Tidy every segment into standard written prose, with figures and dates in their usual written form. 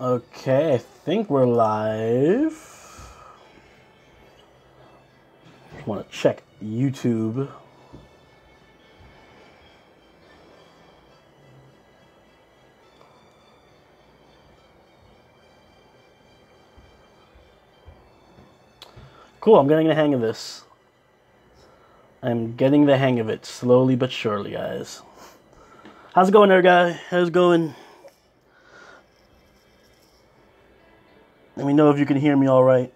Okay, I think we're live. Just want to check YouTube. Cool, I'm getting the hang of this. I'm getting the hang of it, slowly but surely, guys. How's it going there, guy? How's it going? Let me know if you can hear me all right.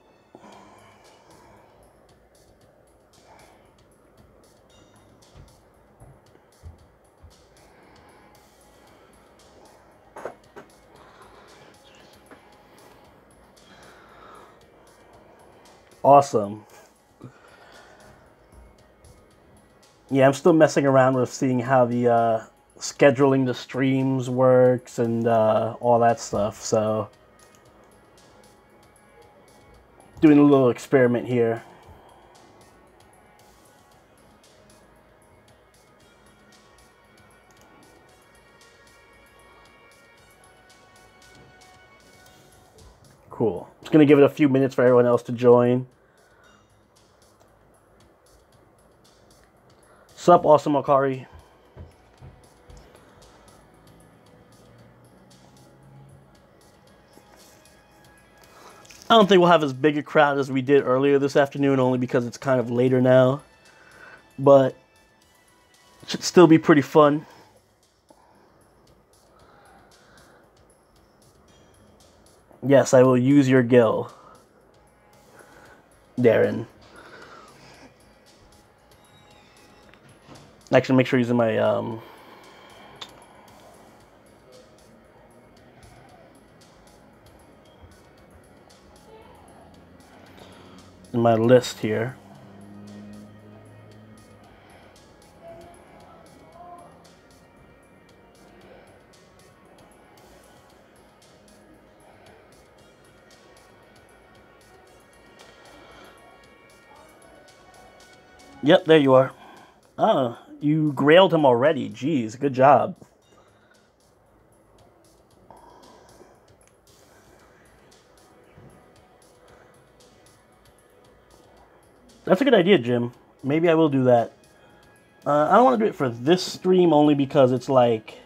Awesome. Yeah, I'm still messing around with seeing how the scheduling the streams works and all that stuff, so doing a little experiment here. Cool. Just gonna give it a few minutes for everyone else to join. Sup, awesome Akari. I don't think we'll have as big a crowd as we did earlier this afternoon, only because it's kind of later now. But it should still be pretty fun. Yes, I will use your gill, Darren. Actually, make sure you're using my in my list here. Yep, there you are. Oh, you grailed him already. Jeez, good job. That's a good idea, Jim. Maybe I will do that. I don't want to do it for this stream only because it's like,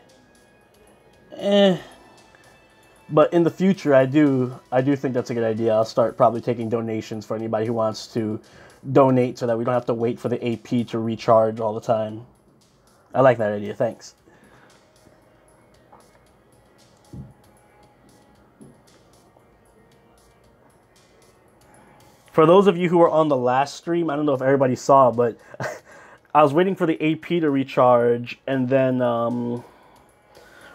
But in the future, I do think that's a good idea. I'll start probably taking donations for anybody who wants to donate so that we don't have to wait for the AP to recharge all the time. I like that idea. Thanks. For those of you who were on the last stream, I don't know if everybody saw, but I was waiting for the AP to recharge, and then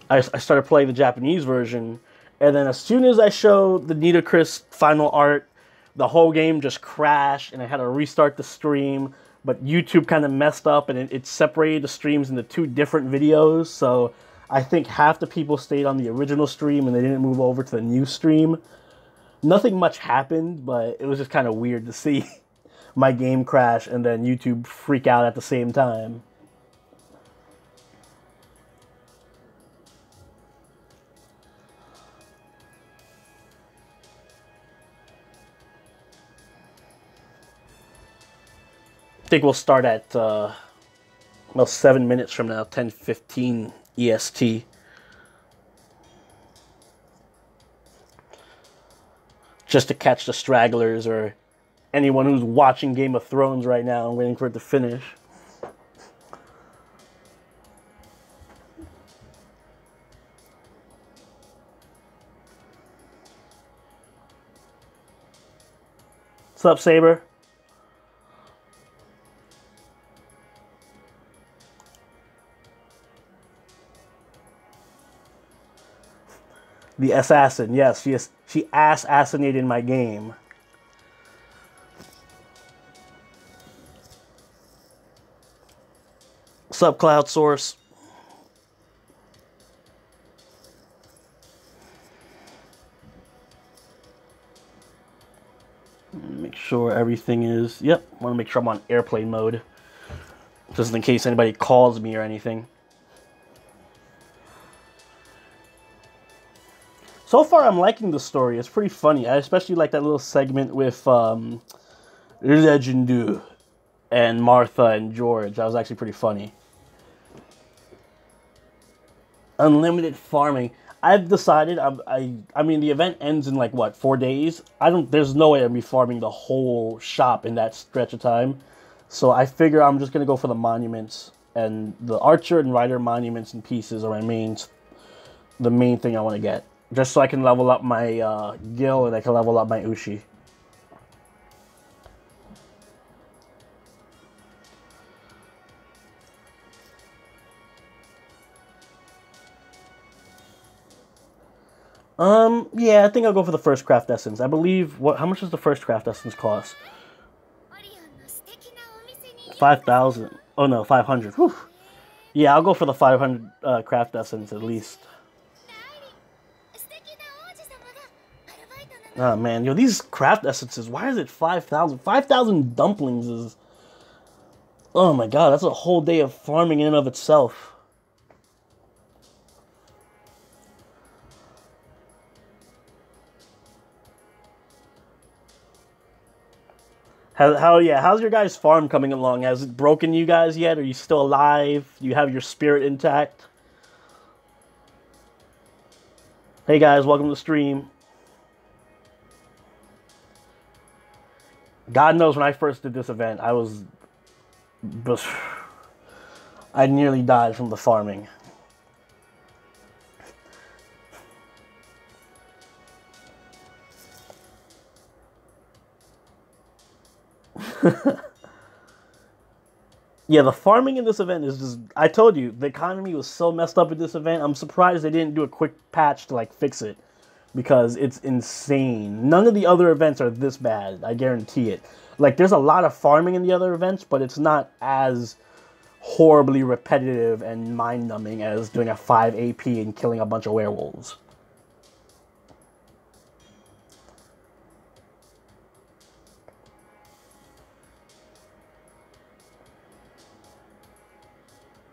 I started playing the Japanese version, and then as soon as I showed the Nitocris final art, the whole game just crashed, and I had to restart the stream, but YouTube kind of messed up, and it separated the streams into two different videos, so I think half the people stayed on the original stream, and they didn't move over to the new stream. Nothing much happened, but it was just kind of weird to see my game crash and then YouTube freak out at the same time. I think we'll start at well, 7 minutes from now, 10:15 EST. Just to catch the stragglers or anyone who's watching Game of Thrones right now and waiting for it to finish. What's up, Saber? The assassin, yes, she ass-assassinated my game. Sup, Cloud Source? Make sure everything is... Yep, want to make sure I'm on airplane mode. Just in case anybody calls me or anything. So far, I'm liking the story. It's pretty funny. I especially like that little segment with Legendu and Martha and George. That was actually pretty funny. Unlimited farming. I've decided. I mean, the event ends in like what, 4 days. I don't. There's no way I'd be farming the whole shop in that stretch of time. So I figure I'm just gonna go for the monuments, and the archer and rider monuments and pieces are the main thing I want to get, just so I can level up my Gil and I can level up my Ushi. Yeah, I think I'll go for the first craft essence. I believe, how much does the first craft essence cost? 5,000. Oh no, 500. Whew. Yeah, I'll go for the 500 craft essence at least. Oh man, yo, these craft essences, why is it 5,000? 5,000 dumplings is... Oh my god, that's a whole day of farming in and of itself. How's your guys' farm coming along? Has it broken you guys yet? Are you still alive? Do you have your spirit intact? Hey guys, welcome to the stream. God knows when I first did this event, I nearly died from the farming. Yeah, the farming in this event is just... I told you, the economy was so messed up at this event. I'm surprised they didn't do a quick patch to, like, fix it. Because it's insane. None of the other events are this bad. I guarantee it. Like, there's a lot of farming in the other events, but it's not as horribly repetitive and mind-numbing as doing a 5 AP and killing a bunch of werewolves.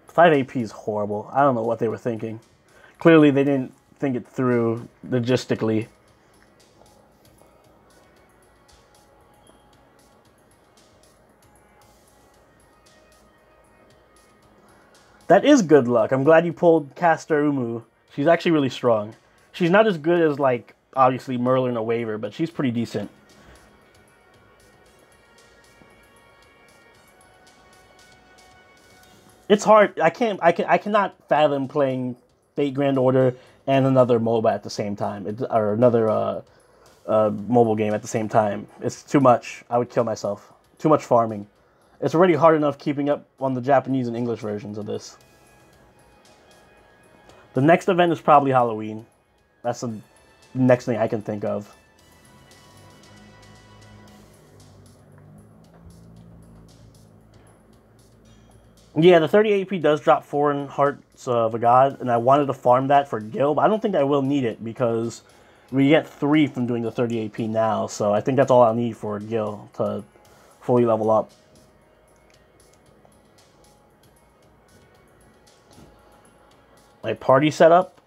Five AP is horrible. I don't know what they were thinking. Clearly, they didn't think it through logistically. That is good luck. I'm glad you pulled Caster Umu. She's actually really strong. She's not as good as, like, obviously Merlin or Waver, but she's pretty decent. It's hard. I cannot fathom playing Fate Grand Order and another MOBA at the same time, or another mobile game at the same time. It's too much. I would kill myself. Too much farming. It's already hard enough keeping up on the Japanese and English versions of this. The next event is probably Halloween. That's the next thing I can think of. Yeah, the 30 AP does drop 4 in Hearts of a God, and I wanted to farm that for Gil, but I don't think I will need it because we get 3 from doing the 30 AP now, so I think that's all I'll need for Gil to fully level up. My party setup.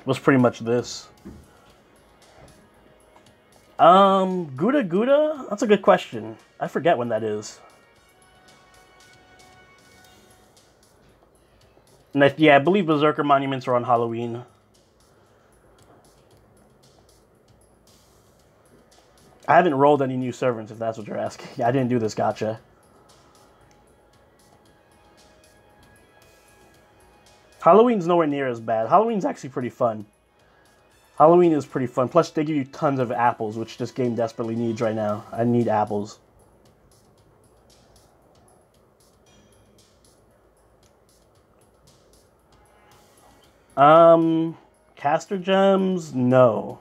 Was pretty much this. Gouda Gouda? That's a good question. I forget when that is. And yeah, I believe Berserker Monuments are on Halloween. I haven't rolled any new servants, if that's what you're asking. I didn't do this gacha. Halloween's nowhere near as bad. Halloween's actually pretty fun. Halloween is pretty fun. Plus, they give you tons of apples, which this game desperately needs right now. I need apples. Caster gems? No.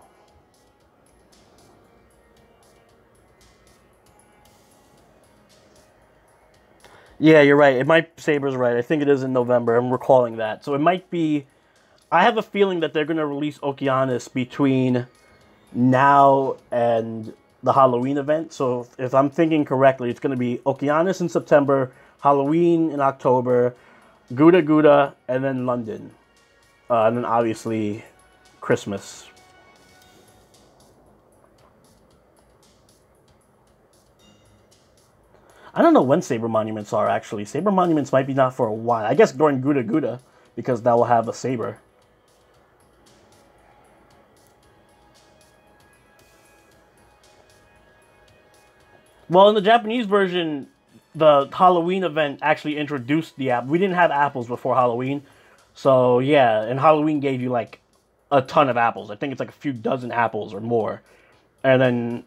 Yeah, you're right. Saber's right. I think it is in November. I'm recalling that. So it might be... I have a feeling that they're going to release Okeanis between now and the Halloween event. So if I'm thinking correctly, it's going to be Okeanis in September, Halloween in October, Gouda Gouda, and then London. And then obviously Christmas. I don't know when Saber Monuments are, actually. Saber Monuments might be not for a while. I guess during Gouda Gouda, because that will have a Saber. Well, in the Japanese version, the Halloween event actually introduced the app. We didn't have apples before Halloween. So, yeah, and Halloween gave you, like, a ton of apples. I think it's like a few dozen apples or more. And then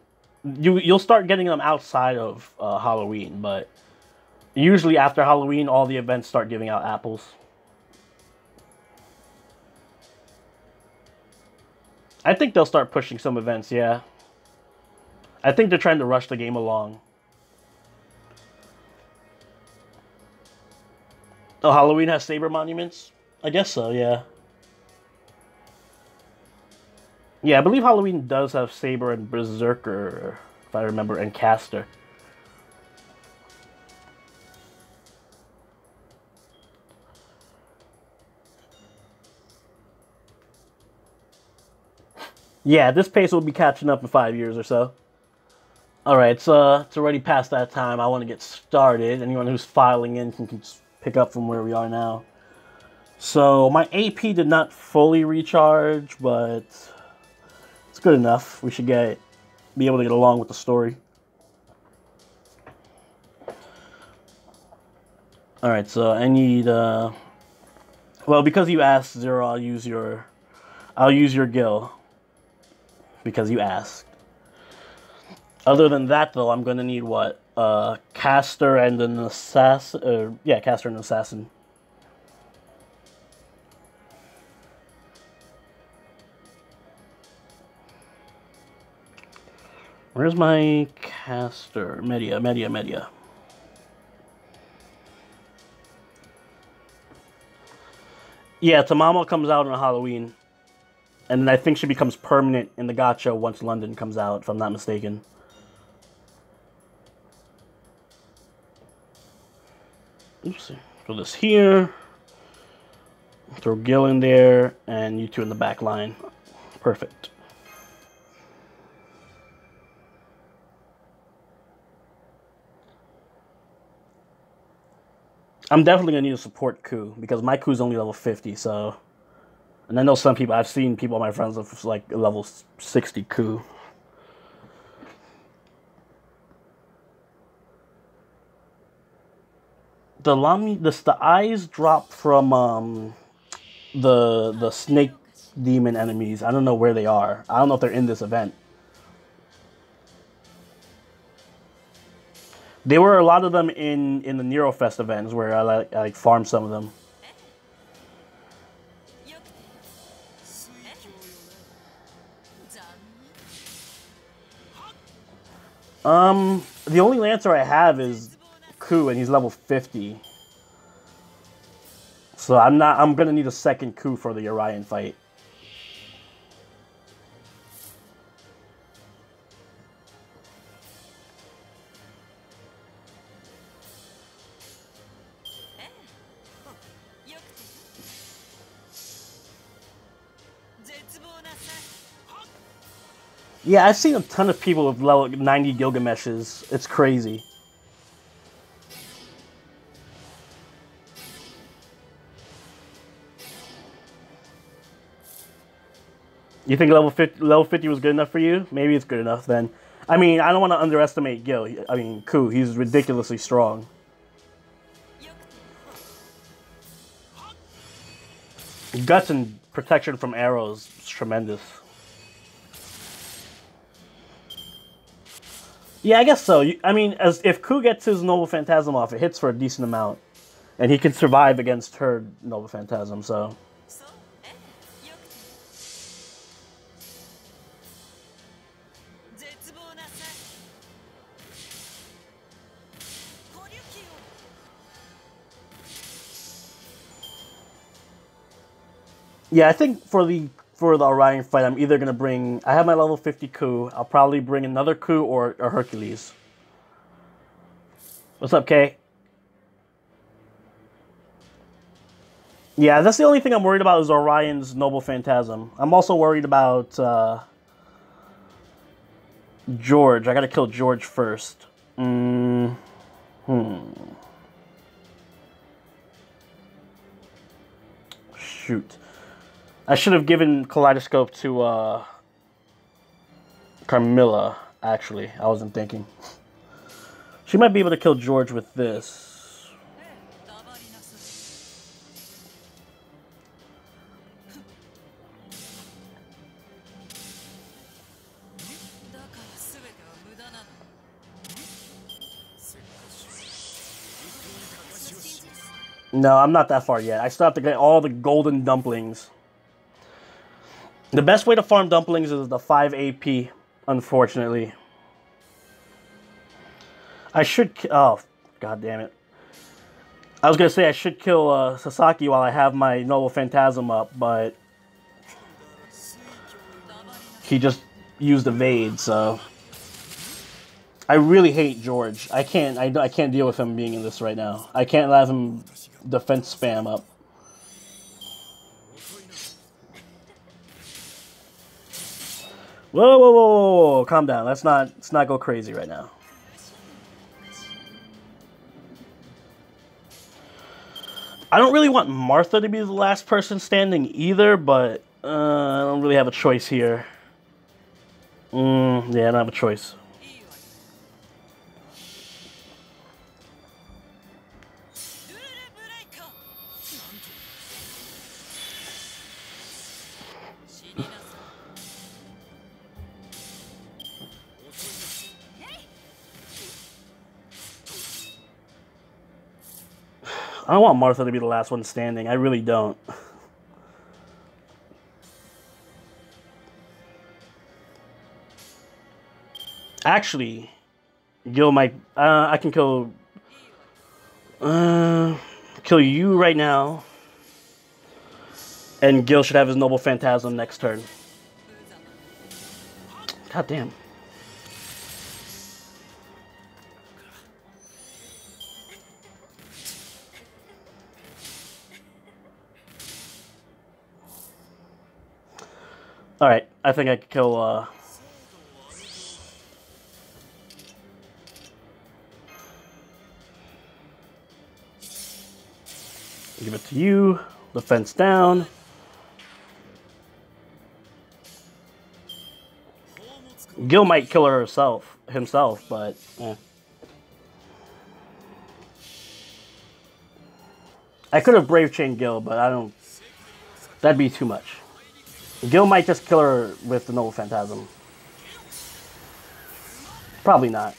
you'll start getting them outside of Halloween, but usually after Halloween, all the events start giving out apples. I think they'll start pushing some events, yeah. I think they're trying to rush the game along. Oh, Halloween has Saber Monuments? I guess so, yeah. Yeah, I believe Halloween does have Saber and Berserker, if I remember, and Caster. Yeah, this pace will be catching up in 5 years or so. Alright, so it's already past that time. I want to get started. Anyone who's filing in can pick up from where we are now. So, my AP did not fully recharge, but it's good enough. We should be able to get along with the story. Alright, so I need, well, because you asked, Zero, I'll use your Gil. Because you asked. Other than that, though, I'm going to need what? Caster and an assassin. Yeah, Caster and an assassin. Where's my Caster? Media. Yeah, Tamamo comes out on Halloween. And then I think she becomes permanent in the gacha once London comes out, if I'm not mistaken. Oops. Throw this here. Throw Gil in there, and you two in the back line. Perfect. I'm definitely going to need a support coup, because my coup's only level 50, so... And I know some people, I've seen people, my friends, of like level 60 coup. The eyes drop from the snake demon enemies. I don't know where they are. I don't know if they're in this event. There were a lot of them in the Neurofest events where I like farmed some of them. The only Lancer I have is Ku, and he's level 50. So I'm gonna need a second Ku for the Orion fight. Yeah, I've seen a ton of people with level 90 Gilgameshes. It's crazy. You think level 50 was good enough for you? Maybe it's good enough then. I mean, I don't want to underestimate Gil. I mean, Ku, he's ridiculously strong. Guts and protection from arrows is tremendous. Yeah, I guess so. I mean, if Ku gets his Noble Phantasm off, it hits for a decent amount. And he can survive against her Noble Phantasm, so... Yeah, I think for the Orion fight, I'm either going to bring... I have my level 50 Ku. I'll probably bring another Ku or Hercules. What's up, Kay? Yeah, that's the only thing I'm worried about is Orion's Noble Phantasm. I'm also worried about George. I gotta kill George first. Shoot. I should have given Kaleidoscope to Carmilla, actually. I wasn't thinking. She might be able to kill George with this. No, I'm not that far yet. I still have to get all the golden dumplings. The best way to farm dumplings is the 5 AP, unfortunately. I should... Oh, god damn it. I was going to say I should kill Sasaki while I have my Noble Phantasm up, but... he just used Evade, so... I really hate George. I can't deal with him being in this right now. I can't have him defense spam up. Whoa, whoa, whoa, whoa, calm down. Let's not go crazy right now. I don't really want Martha to be the last person standing either, but I don't really have a choice here. Yeah, I don't have a choice. I don't want Martha to be the last one standing. I really don't. Actually, Gil might... I can kill... kill you right now. And Gil should have his Noble Phantasm next turn. God damn. Alright, I think I could kill, give it to you. Defense down. Gil might kill her himself, but, I could have Brave Chain Gil, but I don't... That'd be too much. Gil might just kill her with the Noble Phantasm. Probably not.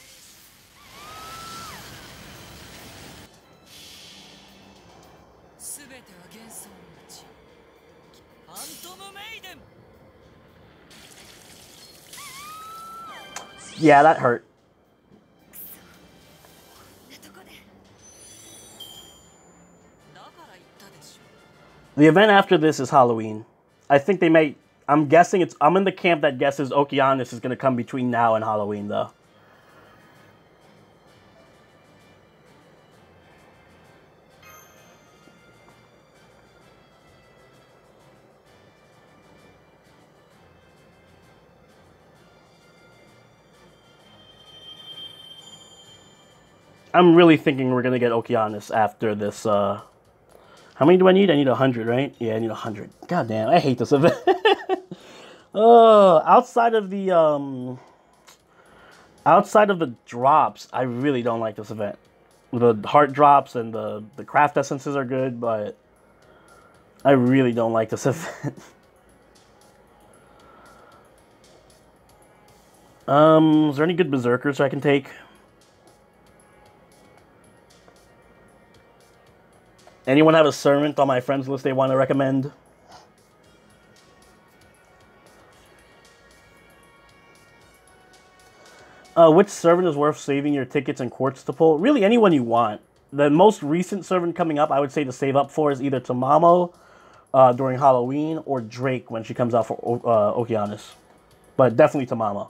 Yeah, that hurt. The event after this is Halloween. I think they may... I'm guessing it's... I'm in the camp that guesses Okeanos is going to come between now and Halloween, though. I'm really thinking we're going to get Okeanos after this, How many do I need? I need 100, right? Yeah, I need 100. God damn, I hate this event. Outside of the drops, I really don't like this event. The heart drops and the craft essences are good, but I really don't like this event. Is there any good berserkers I can take? Anyone have a servant on my friends list they want to recommend? Which servant is worth saving your tickets and quartz to pull? Really, anyone you want. The most recent servant coming up, I would say to save up for is either Tamamo during Halloween or Drake when she comes out for Okeanos. But definitely Tamamo.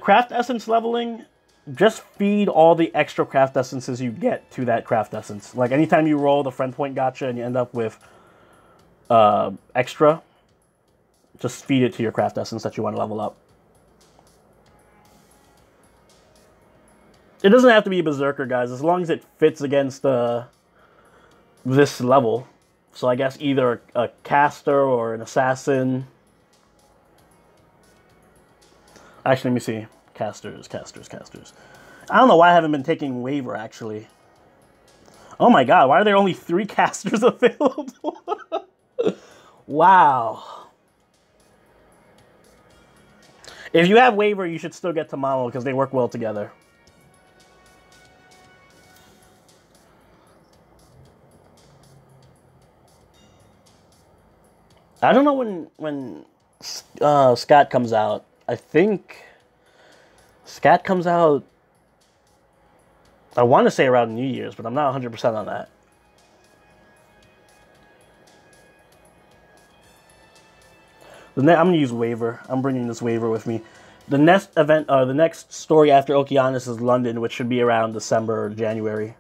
Craft essence leveling. just feed all the extra craft essences you get to that craft essence. Like anytime you roll the friend point gacha and you end up with extra, just feed it to your craft essence that you want to level up. It doesn't have to be a berserker, guys, as long as it fits against this level. So I guess either a caster or an assassin. Actually, let me see. Casters. I don't know why I haven't been taking waiver, actually. Oh my god, why are there only 3 casters available? Wow. If you have waiver, you should still get Tamamo because they work well together. I don't know when Scat comes out. I think Scat comes out, I want to say around New Year's, but I'm not 100% on that. I'm going to use waiver. I'm bringing this waiver with me. The next event, the next story after Okeanos is London, which should be around December or January.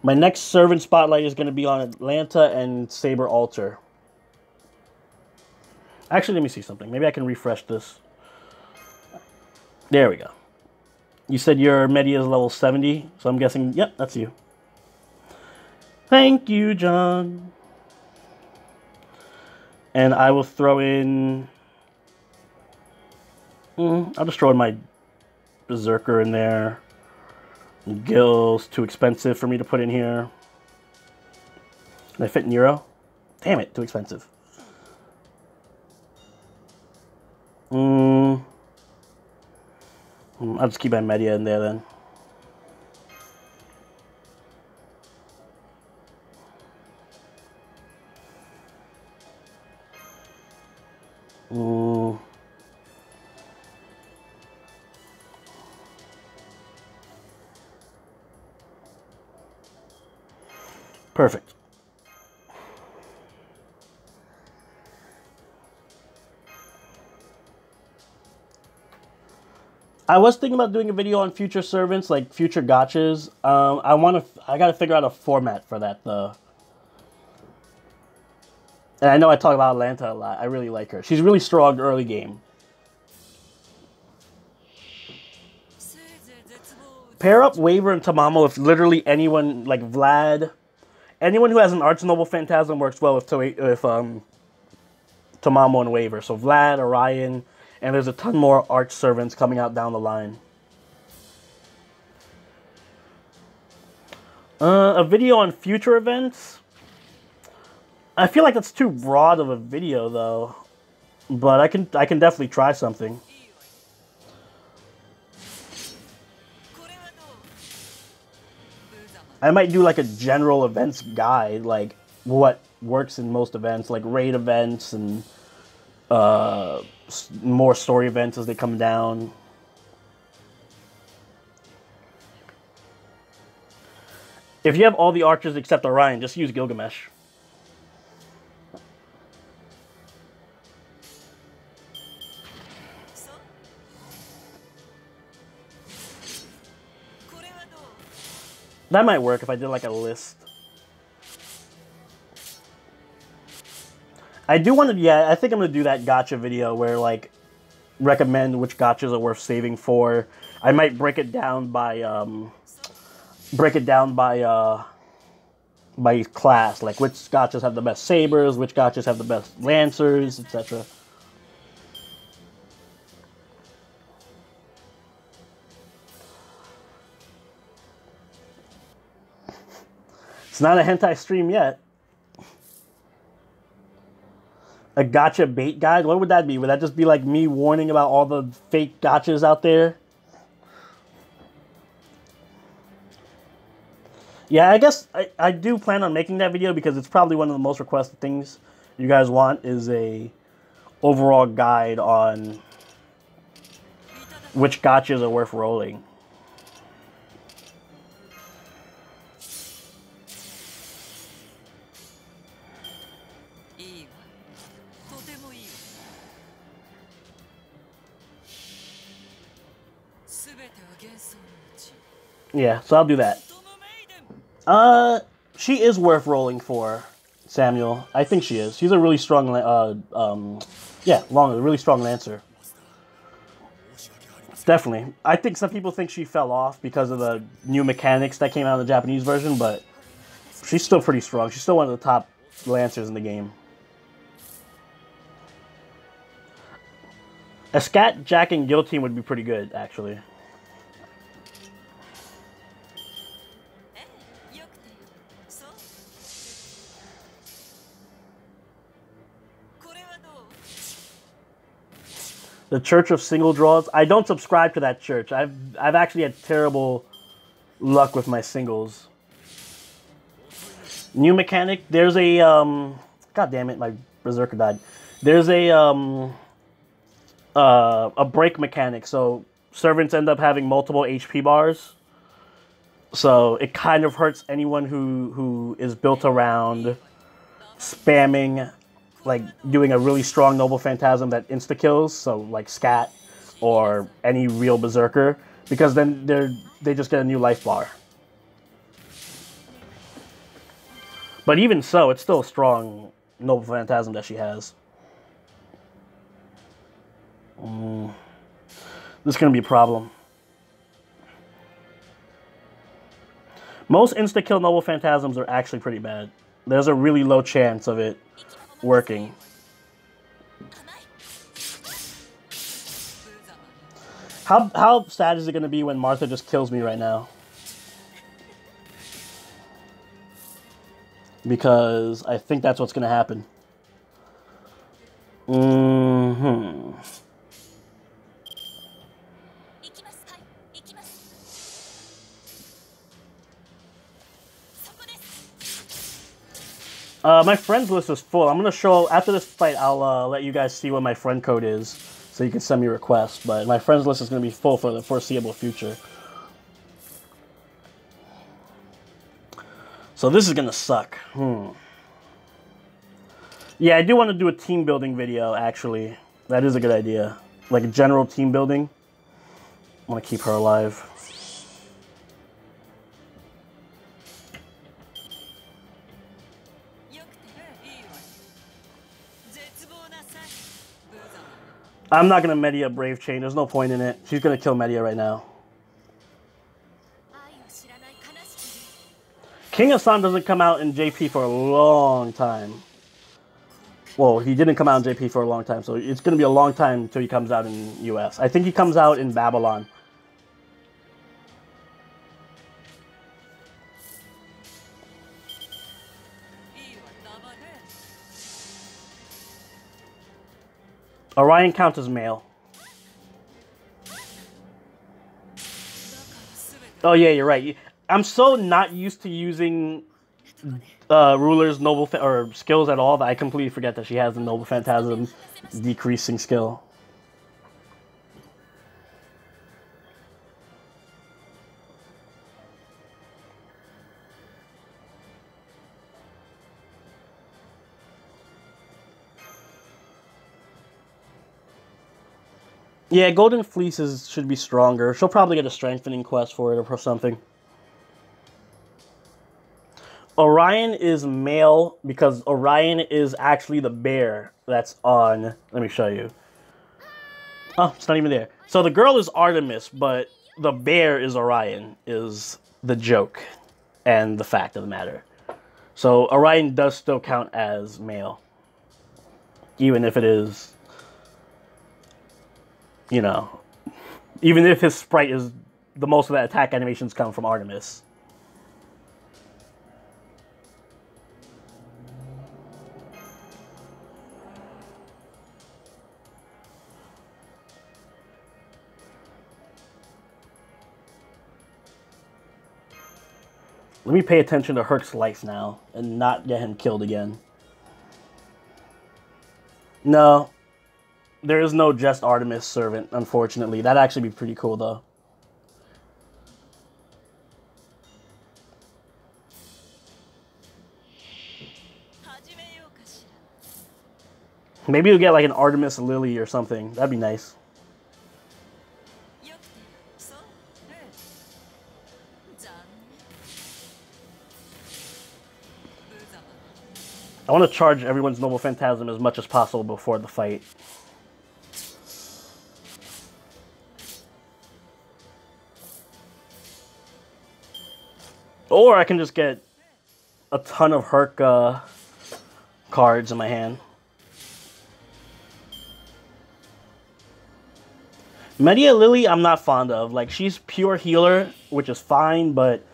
My next servant spotlight is going to be on Atlanta and Saber Altar. Actually, let me see something. Maybe I can refresh this. There we go. You said your Media is level 70, so I'm guessing, yep, that's you. Thank you, John. And I will throw in... I'll just throw in my Berserker in there. Gil's too expensive for me to put in here. Can I fit Nero? Damn it, too expensive. I'll just keep my Media in there then. Perfect. I was thinking about doing a video on future servants, like future gachas. I gotta figure out a format for that though. And I know I talk about Atlanta a lot. I really like her. She's really strong early game. Pair up Waver and Tamamo with literally anyone, like Vlad. Anyone who has an Arch Noble Phantasm works well with Tamamo and Waver. So Vlad, Orion, and there's a ton more Arch Servants coming out down the line. A video on future events? I feel like that's too broad of a video, though. But I can definitely try something. I might do like a general events guide, like what works in most events, like raid events and more story events as they come down. If you have all the archers except Orion, just use Gilgamesh. That might work if I did like a list. I do want to, yeah, I think I'm going to do that gacha video where like recommend which gachas are worth saving for. I might break it down by class, like which gachas have the best sabers, which gachas have the best lancers, etc. It's not a hentai stream yet. A gacha bait guide? What would that be? Would that just be like me warning about all the fake gachas out there? Yeah, I guess I do plan on making that video because it's probably one of the most requested things you guys want is a overall guide on which gachas are worth rolling. Yeah, so I'll do that. She is worth rolling for, Samuel. I think she is. She's a really strong, really strong Lancer. Definitely. I think some people think she fell off because of the new mechanics that came out in the Japanese version, but she's still pretty strong. She's still one of the top Lancers in the game. A Scat, Jack, and Guillotine would be pretty good, actually. The Church of Single Draws. I don't subscribe to that church. I've actually had terrible luck with my singles. New mechanic. There's a God damn it, my Berserker died. There's a break mechanic. So servants end up having multiple HP bars. So it kind of hurts anyone who is built around spamming, like doing a really strong Noble Phantasm that insta kills, so like Scat or any real Berserker, because then they just get a new life bar. But even so, it's still a strong Noble Phantasm that she has. This is gonna be a problem. Most insta kill Noble Phantasms are actually pretty bad. There's a really low chance of it working. How sad is it going to be when Martha just kills me right now? Because I think that's what's going to happen. My friends list is full. I'm going to show, after this fight, I'll let you guys see what my friend code is, so you can send me requests. But my friends list is going to be full for the foreseeable future. So this is going to suck. Yeah, I do want to do a team building video, actually. That is a good idea. Like a general team building. I want to keep her alive. I'm not going to Media Brave Chain. There's no point in it. She's going to kill Media right now. King Hassan doesn't come out in JP for a long time. Well, he didn't come out in JP for a long time, so it's going to be a long time until he comes out in US. I think he comes out in Babylon. Orion counts as male. Oh yeah, you're right. I'm so not used to using Ruler's Noble or skills at all that I completely forget that she has the Noble Phantasm decreasing skill. Yeah, Golden Fleeces should be stronger. She'll probably get a strengthening quest for it or something. Orion is male because Orion is actually the bear that's on... Let me show you. Oh, it's not even there. So the girl is Artemis, but the bear is Orion, is the joke and the fact of the matter. So Orion does still count as male. Even if it is... You know, even if his sprite is, the most of the attack animations come from Artemis. Let me pay attention to Herc's life now and not get him killed again. No. There is no just Artemis servant, unfortunately. That'd actually be pretty cool, though. Maybe you'll get like an Artemis Lily or something. That'd be nice. I want to charge everyone's Noble Phantasm as much as possible before the fight. Or I can just get a ton of Herc cards in my hand. Media Lily, I'm not fond of. Like, she's pure healer, which is fine, but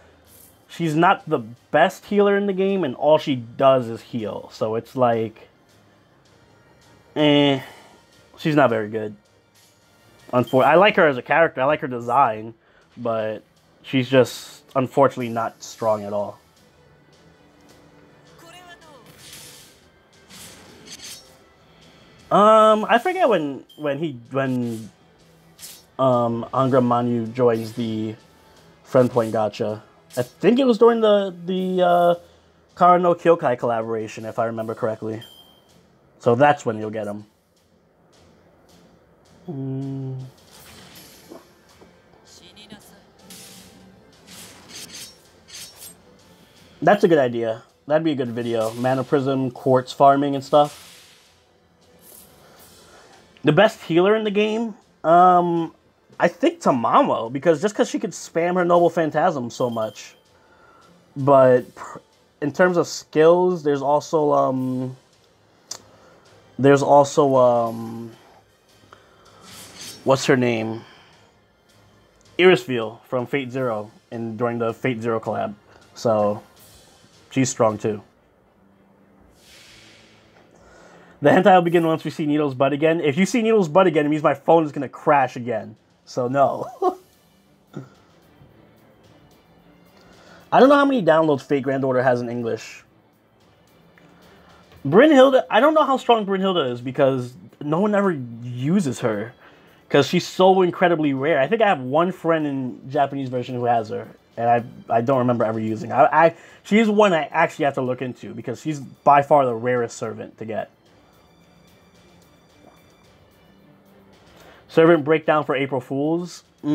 she's not the best healer in the game, and all she does is heal. So it's like, she's not very good. I like her as a character. I like her design, but she's just unfortunately not strong at all. I forget when Angra Manu joins the Friend Point Gacha. I think it was during the Kara no Kyokai collaboration, if I remember correctly. So that's when you'll get him. That's a good idea. That'd be a good video. Mana Prism, Quartz farming and stuff. The best healer in the game? I think Tamamo, because she could spam her Noble Phantasm so much. But in terms of skills, there's also what's her name? Irisville from Fate Zero during the Fate Zero collab. So she's strong too. The hentai will begin once we see Needle's butt again. If you see Needle's butt again, it means my phone is gonna crash again. So no. I don't know how many downloads Fate Grand Order has in English. Brynhilde, I don't know how strong Brynhilde is because no one ever uses her. Because she's so incredibly rare. I think I have one friend in Japanese version who has her. And I don't remember ever using her. She's one I actually have to look into because she's by far the rarest servant to get. Servant breakdown for April Fools? I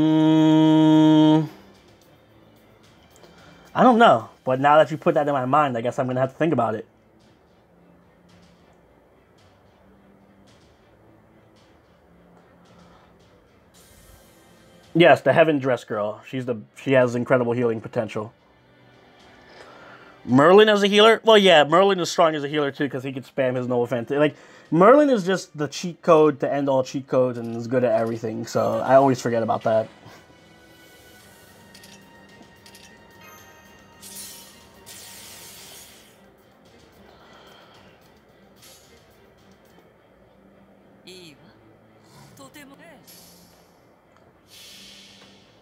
don't know. But now that you put that in my mind, I guess I'm going to have to think about it. Yes, the Heaven Dress Girl. She has incredible healing potential. Merlin as a healer? Well, yeah, Merlin is strong as a healer too because he can spam his Noble Phantasm. Like, Merlin is just the cheat code to end all cheat codes and is good at everything, so I always forget about that.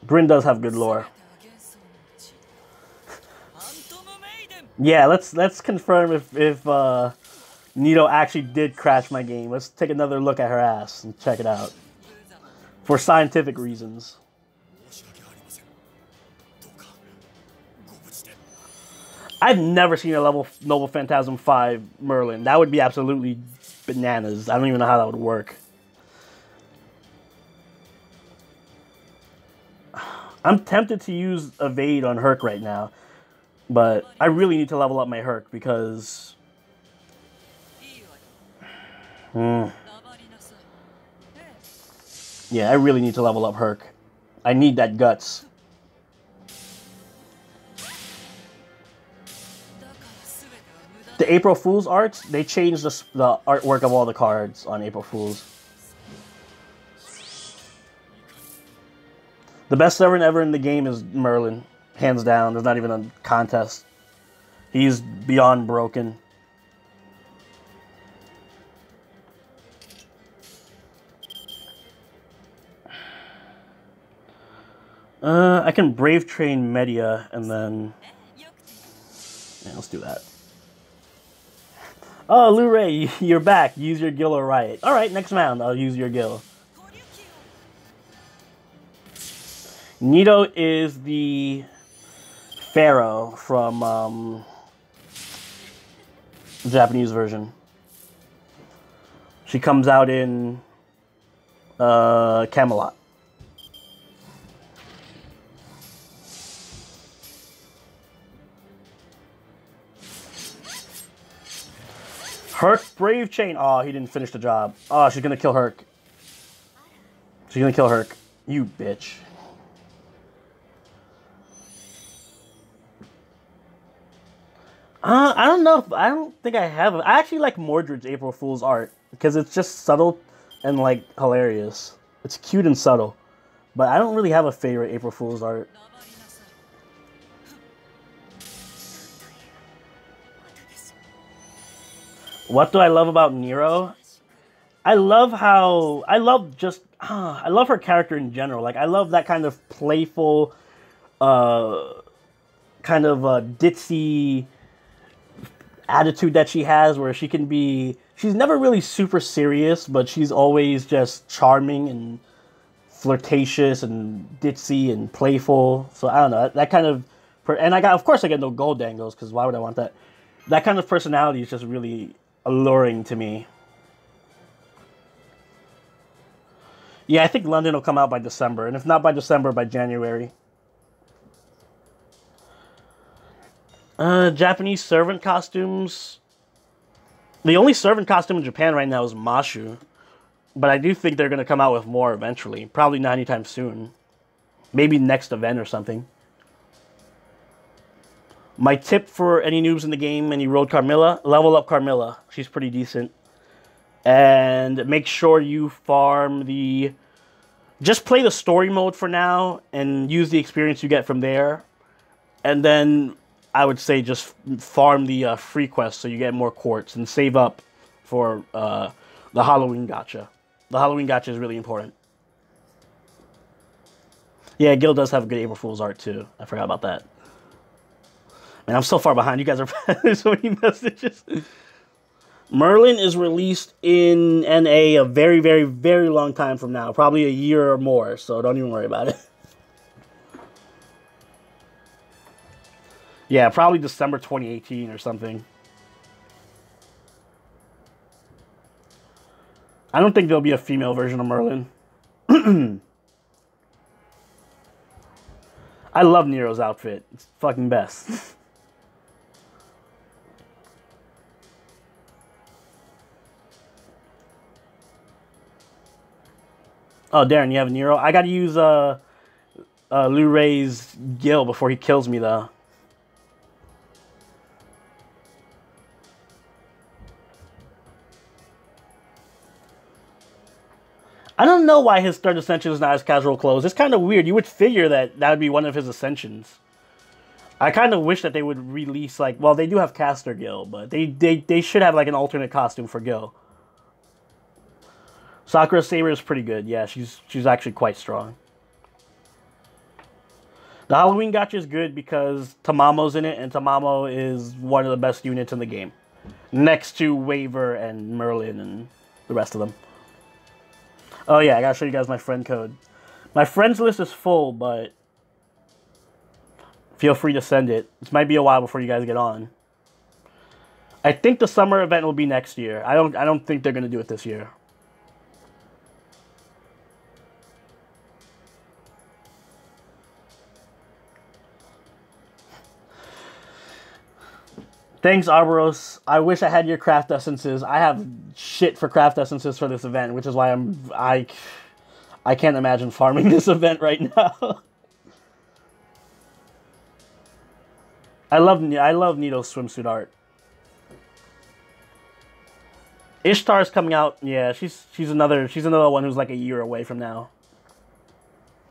Bryn does have good lore. Yeah, let's confirm if Nito actually did crash my game. Let's take another look at her ass and check it out. For scientific reasons. I've never seen a level Noble Phantasm 5 Merlin. That would be absolutely bananas. I don't even know how that would work. I'm tempted to use Evade on Herc right now. But I really need to level up my Herc because... Yeah, I really need to level up Herc. I need that guts. The April Fool's arts, they changed the artwork of all the cards on April Fool's. The best servant ever in the game is Merlin. Hands down. There's not even a contest. He's beyond broken. I can Brave Train Media and then... Yeah, let's do that. Oh, Luray, you're back. Use your Gil or Riot. Alright, next round I'll use your Gil. Nito is the Pharaoh from the Japanese version. She comes out in Camelot. Herc Brave Chain. Oh, he didn't finish the job. Oh, she's gonna kill Herc. She's gonna kill Herc. You bitch. I don't know. I don't think I have it. I actually like Mordred's April Fool's art because it's just subtle and like hilarious. It's cute and subtle, but I don't really have a favorite April Fool's art. What do I love about Nero? I love her character in general. Like I love that kind of playful, kind of ditzy attitude that she has, where she's never really super serious, but she's always just charming and flirtatious and ditzy and playful. So I don't know, that kind of, and of course I get no gold dangles, because why would I want that? That kind of personality is just really alluring to me. Yeah, I think London will come out by December, and if not by December, by January. Japanese servant costumes. The only servant costume in Japan right now is Mashu. But I do think they're going to come out with more eventually. Probably not anytime soon. Maybe next event or something. My tip for any noobs in the game, and you rode Carmilla, level up Carmilla. She's pretty decent. And make sure you farm the... Just play the story mode for now, and use the experience you get from there. And then I would say just farm the free quests so you get more quartz, and save up for the Halloween gacha. The Halloween gacha is really important. Yeah, Gil does have good April Fool's art too. I forgot about that. Man, I'm so far behind. You guys are there's so many messages. Merlin is released in NA a very, very, very long time from now. Probably a year or more, so don't even worry about it. Yeah, probably December 2018 or something. I don't think there'll be a female version of Merlin. I love Nero's outfit. It's fucking best. Oh, Darren, you have Nero? I gotta use Lu Ray's Gil before he kills me, though. I don't know why his third ascension is not as casual clothes. It's kind of weird. You would figure that would be one of his ascensions. I kind of wish that they would release, like... Well, they do have Caster Gil, but they should have, like, an alternate costume for Gil. Sakura Saber is pretty good. Yeah, she's actually quite strong. The Halloween gacha is good because Tamamo's in it, and Tamamo is one of the best units in the game. Next to Waver and Merlin and the rest of them. Oh yeah, I gotta show you guys my friend code. My friends list is full, but feel free to send it. This might be a while before you guys get on. I think the summer event will be next year. I don't think they're gonna do it this year. Thanks, Arboros. I wish I had your craft essences. I have shit for craft essences for this event, which is why I can't imagine farming this event right now. I love Nito's swimsuit art. Ishtar's coming out. Yeah, she's another one who's like a year away from now.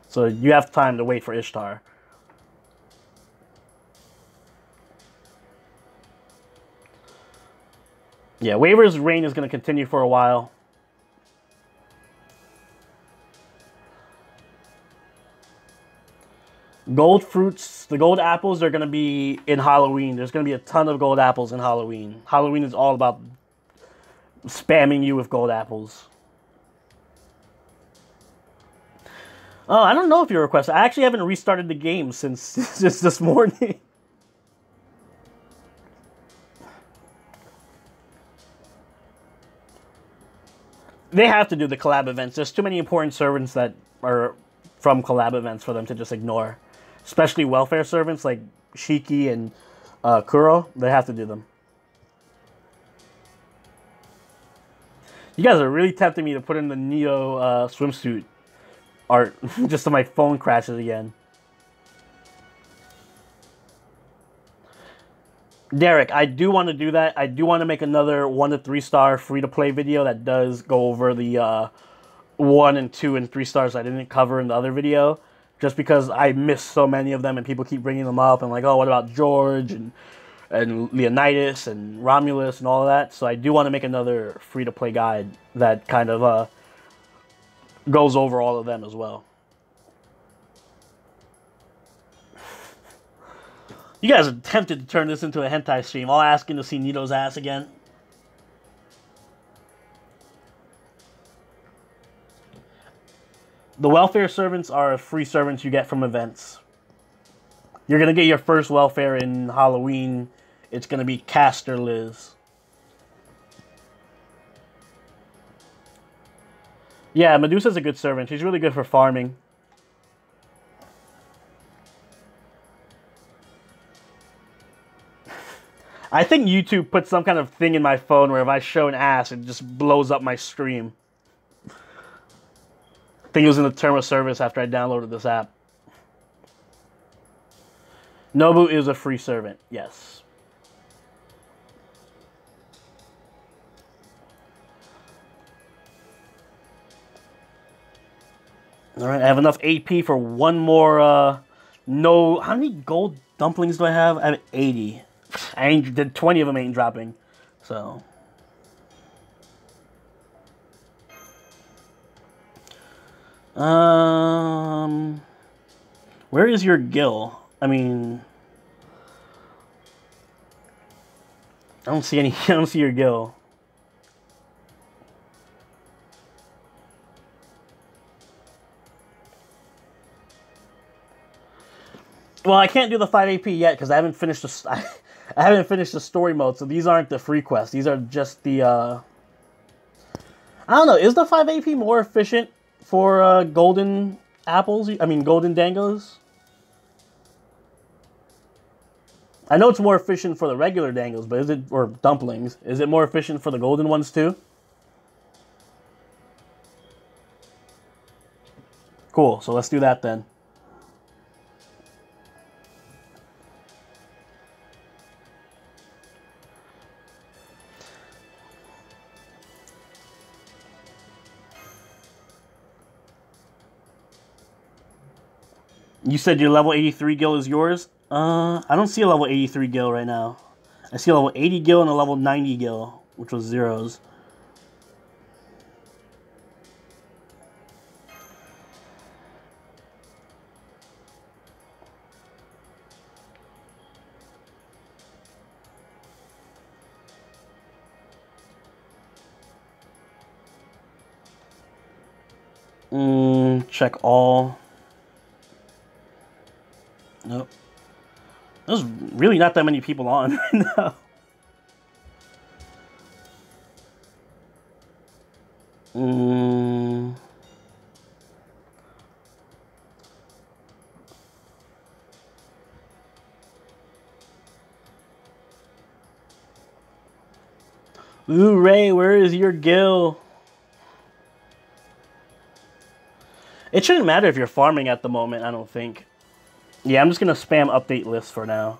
So you have time to wait for Ishtar. Yeah, Waver's reign is going to continue for a while. Gold fruits, the gold apples are going to be in Halloween. There's going to be a ton of gold apples in Halloween. Halloween is all about spamming you with gold apples. Oh, I don't know if you requested. I actually haven't restarted the game since just this morning. They have to do the collab events. There's too many important servants that are from collab events for them to just ignore. Especially welfare servants like Shiki and Kuro. They have to do them. You guys are really tempting me to put in the Neo swimsuit art just so my phone crashes again. Derek, I do want to do that. I do want to make another 1 to 3 star free to play video that does go over the 1 and 2 and 3 stars I didn't cover in the other video. Just because I missed so many of them and people keep bringing them up and like, oh, what about George and Leonidas and Romulus and all of that. So I do want to make another free to play guide that kind of goes over all of them as well. You guys are tempted to turn this into a hentai stream, all asking to see Nito's ass again. The welfare servants are free servants you get from events. You're going to get your first welfare in Halloween. It's going to be Caster Liz. Yeah, Medusa's a good servant. She's really good for farming. I think YouTube put some kind of thing in my phone where if I show an ass, it just blows up my stream. I think it was in the term of service after I downloaded this app. Nobu is a free servant, yes. Alright, I have enough AP for one more, no... How many gold dumplings do I have? I have 80. Did 20 of them ain't dropping, so... Where is your gill? I mean... I don't see any... I don't see your gill. Well, I can't do the 5 AP yet because I haven't finished the... I haven't finished the story mode, so these aren't the free quests. These are just the, I don't know, is the 5 AP more efficient for, golden apples? I mean, golden dangos? I know it's more efficient for the regular dangos, but is it, or dumplings, is it more efficient for the golden ones too? Cool, so let's do that then. You said your level 83 gil is yours? I don't see a level 83 gil right now. I see a level 80 gil and a level 90 gil, which was zeros. Check all. Nope. There's really not that many people on right now. Ooh, Ray, where is your gill? It shouldn't matter if you're farming at the moment, I don't think. Yeah, I'm just going to spam update lists for now.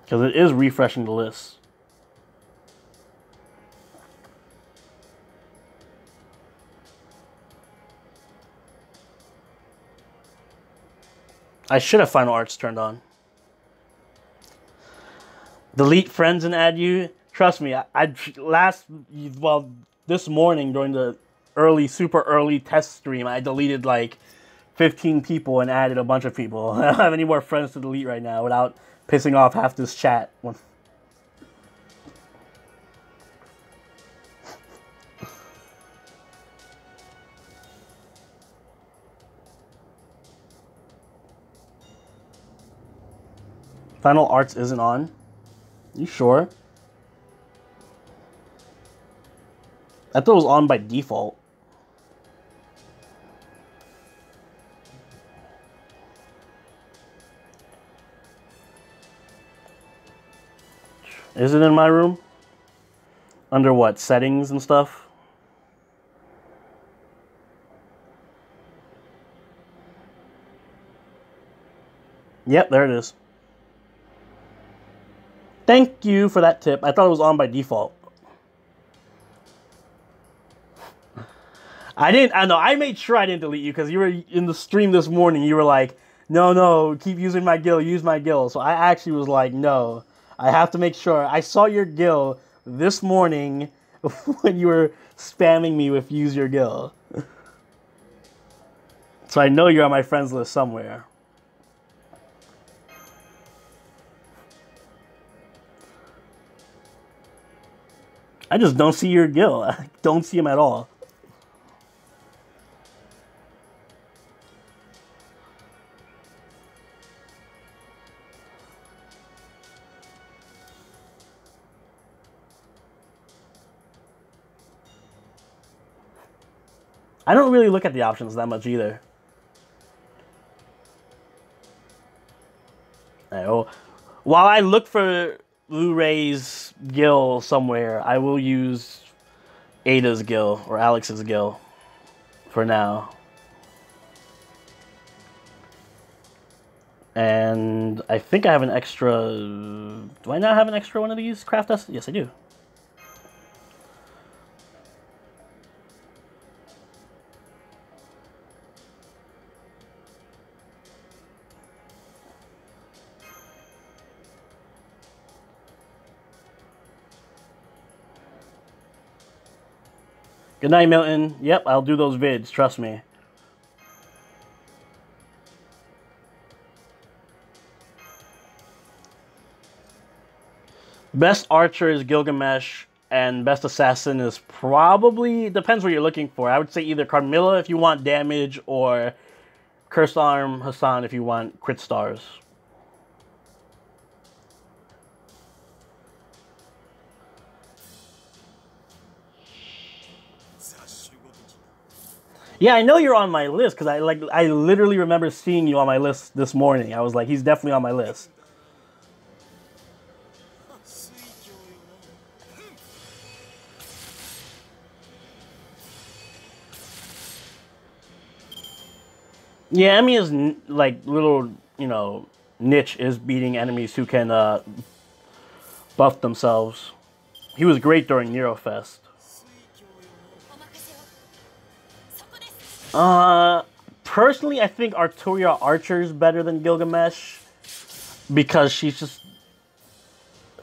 Because it is refreshing the lists. I should have Final Arts turned on. Delete friends and add you. Trust me, this morning during the super early test stream, I deleted like 15 people and added a bunch of people. I don't have any more friends to delete right now without pissing off half this chat. Final Arts isn't on? You sure? I thought it was on by default. Is it in my room? Under what? Settings and stuff? Yep, there it is. Thank you for that tip. I thought it was on by default. I didn't. I know. I made sure I didn't delete you because you were in the stream this morning. You were like, "No, no, keep using my guild. Use my guild." So I actually was like, "No, I have to make sure." I saw your guild this morning when you were spamming me with "use your guild," so I know you're on my friends list somewhere. I just don't see your guild. I don't see him at all. I don't really look at the options that much either. While I look for Blu-ray's Gil somewhere, I will use Ada's Gil or Alex's Gil for now. And I think I have an extra... Do I not have an extra one of these craft tests? Yes, I do. Good night, Milton. Yep, I'll do those vids, trust me. Best archer is Gilgamesh, and best assassin is probably... Depends what you're looking for. I would say either Carmilla if you want damage, or Cursed Arm Hassan if you want crit stars. Yeah, I know you're on my list because I literally remember seeing you on my list this morning. I was like, he's definitely on my list. Yeah, Emiya's like little, niche is beating enemies who can buff themselves. He was great during Neurofest. Personally, I think Arturia Archer is better than Gilgamesh because she's just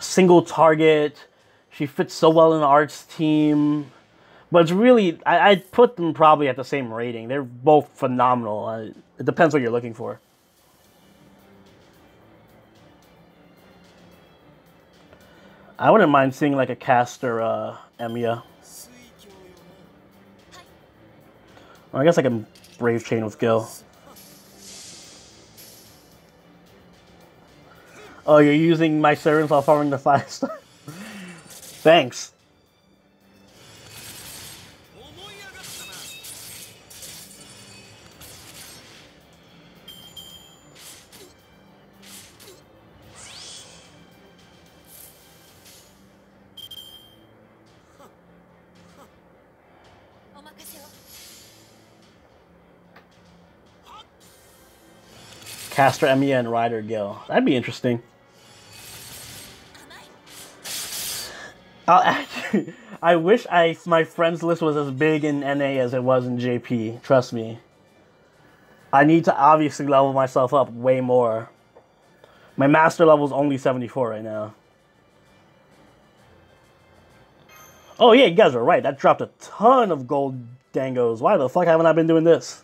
single target. She fits so well in the Arts team. But it's really, I'd put them probably at the same rating. They're both phenomenal. It depends what you're looking for. I wouldn't mind seeing like a caster Emiya. Well, I guess I can Brave Chain with Gil. Oh, you're using my servants while farming the 5-star? Thanks. Caster Emiya and Rider Gil. That'd be interesting. I wish my friends list was as big in NA as it was in JP. Trust me. I need to obviously level myself up way more. My master level is only 74 right now. Oh yeah, you guys are right. That dropped a ton of gold dangos. Why the fuck haven't I been doing this?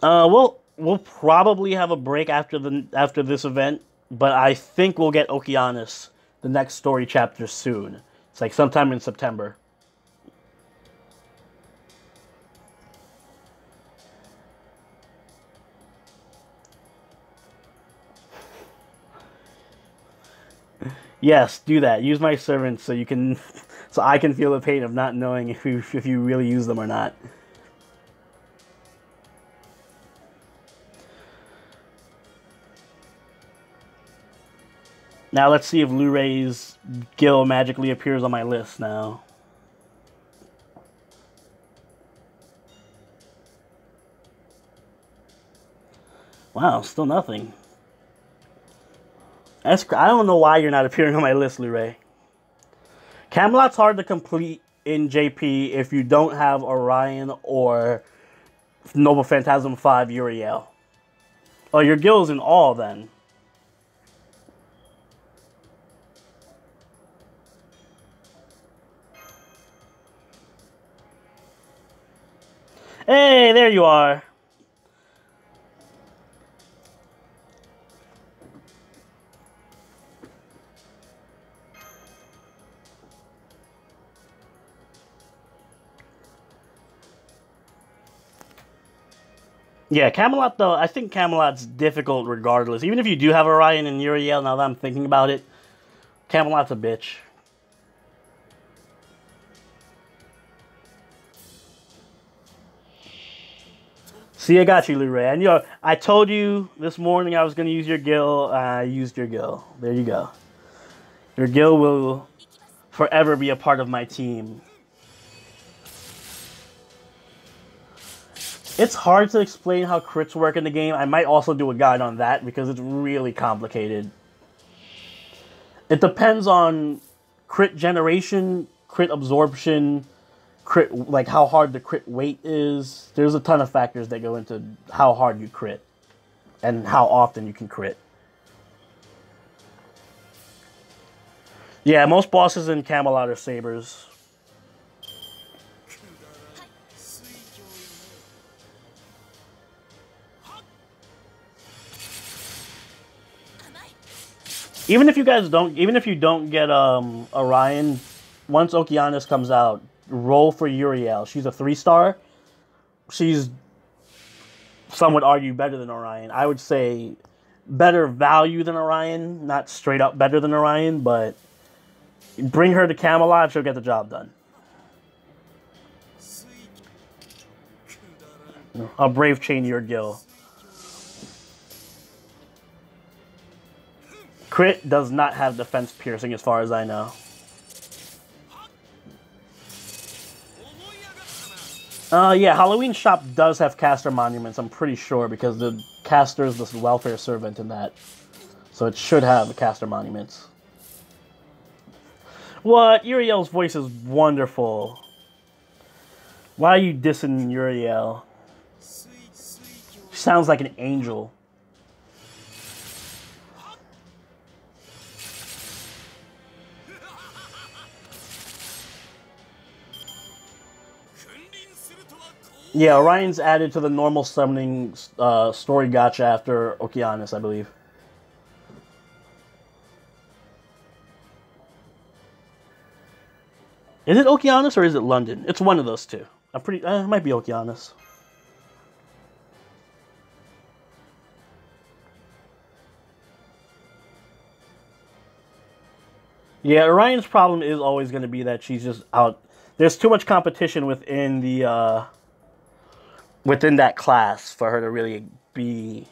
We'll probably have a break after this event, but I think we'll get Okeanis, the next story chapter, soon. It's like sometime in September. Yes, do that. Use my servants so you can, so I can feel the pain of not knowing if you really use them or not. Now let's see if Lu-Ray's Gil magically appears on my list now. Wow, still nothing. I don't know why you're not appearing on my list, Lu-Ray. Camelot's hard to complete in JP if you don't have Orion or Noble Phantasm 5 Uriel. Oh, your Gil's in all then. Hey, there you are. Yeah, Camelot, though, I think Camelot's difficult regardless. Even if you do have Orion and Uriel, now that I'm thinking about it, Camelot's a bitch. See, I got you, Lu-Ray. And I told you this morning I was going to use your Gil. I used your Gil. There you go. Your Gil will forever be a part of my team. It's hard to explain how crits work in the game. I might also do a guide on that because it's really complicated. It depends on crit generation, crit absorption, crit, like how hard the crit weight is. There's a ton of factors that go into how hard you crit and how often you can crit. Yeah, most bosses in Camelot are sabers. Even if you don't get Orion, once Okeanis comes out, roll for Uriel. She's a 3-star. She's, some would argue, better than Orion. I would say better value than Orion, not straight up better than Orion, but bring her to Camelot, she'll get the job done. I'll brave chain your Gil. Crit does not have defense piercing as far as I know. Yeah, Halloween Shop does have caster monuments, I'm pretty sure, because the caster is the welfare servant in that. So it should have caster monuments. What? Uriel's voice is wonderful. Why are you dissing Uriel? She sounds like an angel. Yeah, Orion's added to the normal summoning story gacha after Okeanis, I believe. Is it Okeanis or is it London? It's one of those two. It might be Okeanis. Yeah, Orion's problem is always going to be that she's just out. There's too much competition within the within that class for her to really be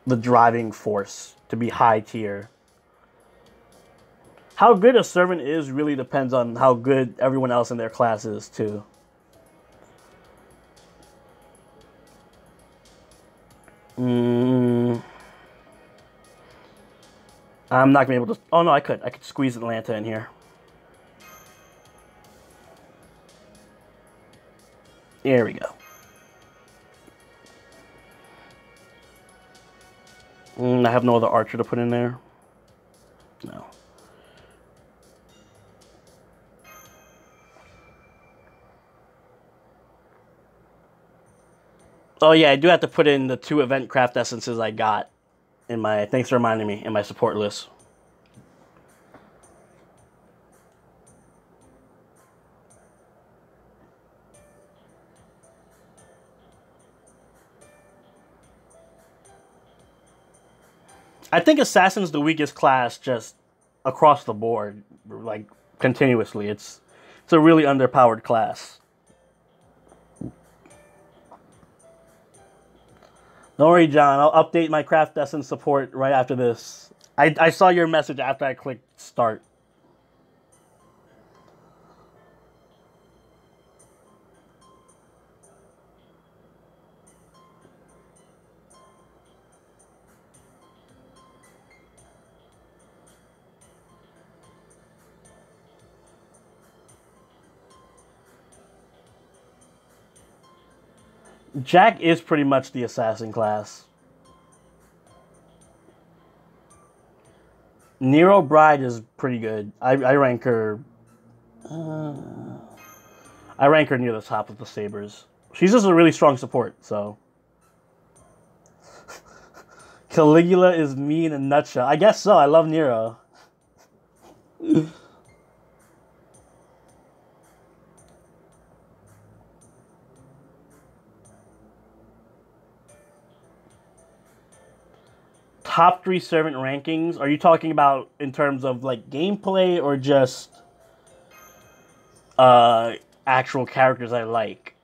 the driving force, to be high tier. How good a servant is really depends on how good everyone else in their class is, too. I'm not going to be able to... Oh, no, I could. I could squeeze Atlanta in here. There we go. I have no other archer to put in there. No. Oh yeah, I do have to put in the 2 event craft essences I got in my, thanks for reminding me, in my support list. I think Assassin's the weakest class just across the board, like continuously. It's a really underpowered class. Don't worry, John. I'll update my Craft Essence support right after this. I saw your message after I clicked start. Jack is pretty much the assassin class. Nero Bride is pretty good. I rank her. I rank her near the top of the sabers. She's just a really strong support. So Caligula is me in a nutshell. I guess so. I love Nero. Top 3 servant rankings. Are you talking about in terms of like gameplay or just uh actual characters I like?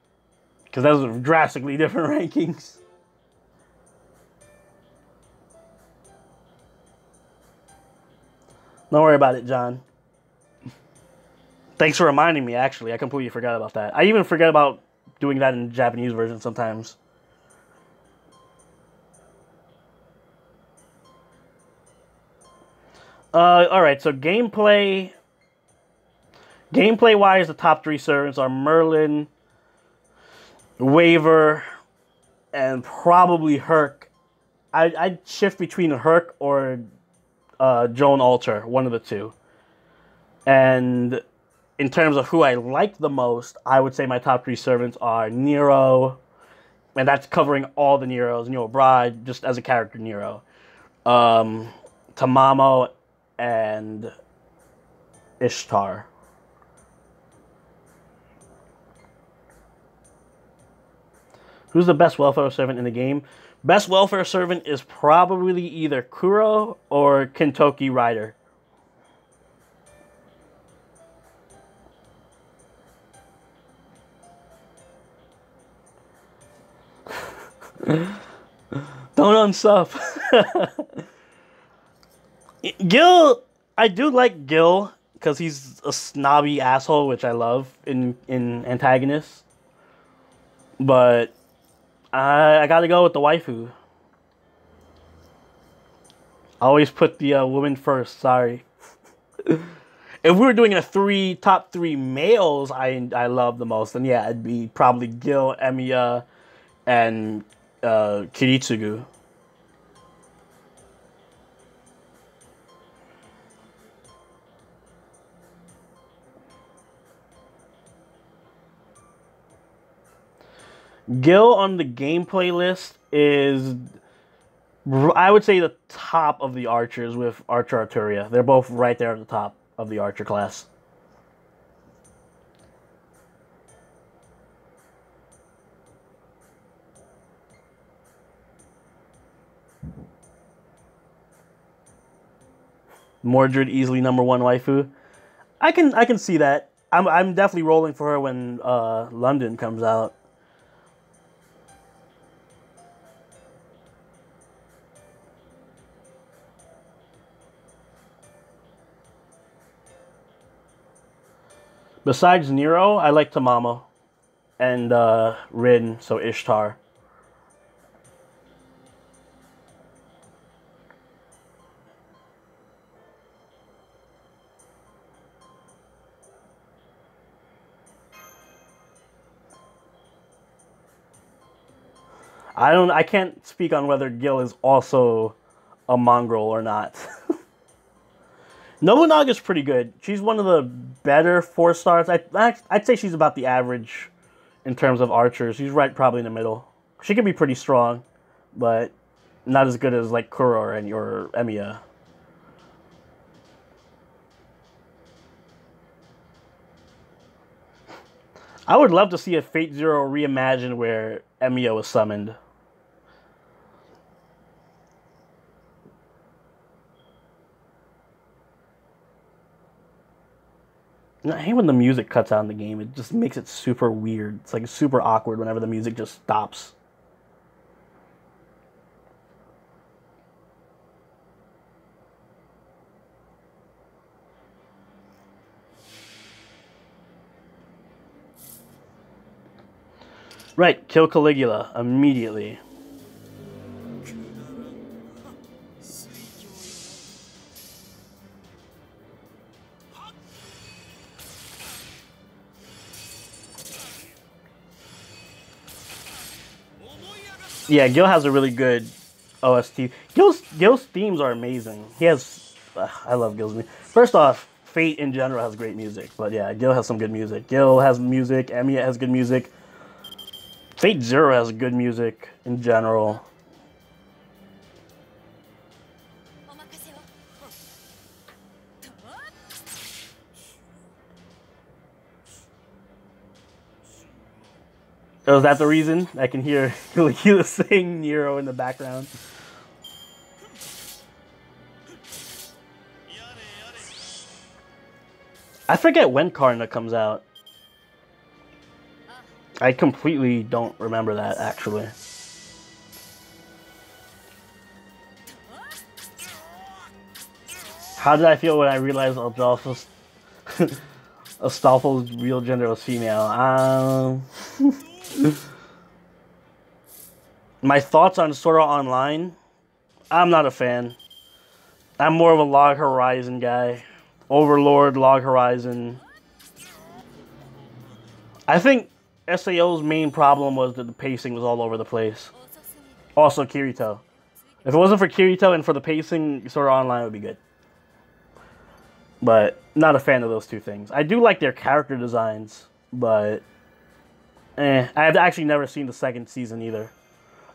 Because those are drastically different rankings. Don't worry about it, John. Thanks for reminding me, actually. I completely forgot about that. I even forget about doing that in the Japanese version sometimes. Alright, so gameplay... Gameplay-wise, the top 3 servants are Merlin, Waver, and probably Herc. I'd shift between Herc or Joan Alter, one of the two. And in terms of who I like the most, I would say my top 3 servants are Nero, and that's covering all the Neros. Nero Bride, just as a character, Nero. Tamamo, and Ishtar. Who's the best welfare servant in the game? Best welfare servant is probably either Kuro or Kentucky Rider. Don't unsub. Gil, I do like Gil because he's a snobby asshole, which I love in antagonists. But I gotta go with the waifu. Always put the woman first. Sorry. If we were doing a top three males I love the most, then yeah, it'd be probably Gil, Emiya, and Kiritsugu. Gil on the gameplay list is, I would say, the top of the archers with Archer Arturia. They're both right there at the top of the archer class. Mordred easily #1 waifu. I can see that. I'm definitely rolling for her when London comes out. Besides Nero, I like Tamamo and Rin, so Ishtar. I can't speak on whether Gil is also a mongrel or not. Nobunaga's pretty good. She's one of the better 4-stars. I'd say she's about the average in terms of archers. She's right probably in the middle. She can be pretty strong, but not as good as like Kuro or Emiya. I would love to see a Fate Zero reimagined where Emiya was summoned. I hate when the music cuts out in the game. It just makes it super weird. It's like super awkward whenever the music just stops. Right, kill Caligula immediately. Yeah, Gil has a really good OST. Gil's themes are amazing. He has, I love Gil's music. First off, Fate in general has great music, but yeah, Gil has some good music. Gil has music. Emiya has good music. Fate Zero has good music in general. Oh, is that the reason? I can hear Caligula saying Nero in the background. I forget when Karna comes out. I completely don't remember that, actually. How did I feel when I realized Astolfo's real gender was female? My thoughts on Sword Art Online? I'm not a fan. I'm more of a Log Horizon guy. Overlord, Log Horizon. I think SAO's main problem was that the pacing was all over the place. Also, Kirito. If it wasn't for Kirito and for the pacing, Sword Art Online would be good. But not a fan of those two things. I do like their character designs, but I've actually never seen the second season either.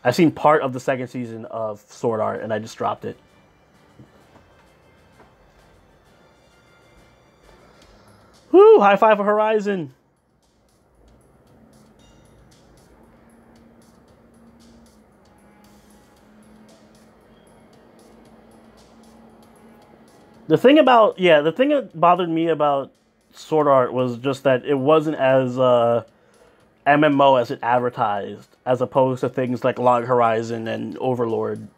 I've seen part of the second season of Sword Art, and I just dropped it. Woo! High five for Horizon! The thing that bothered me about Sword Art was just that it wasn't as MMO as it advertised, as opposed to things like Log Horizon and Overlord,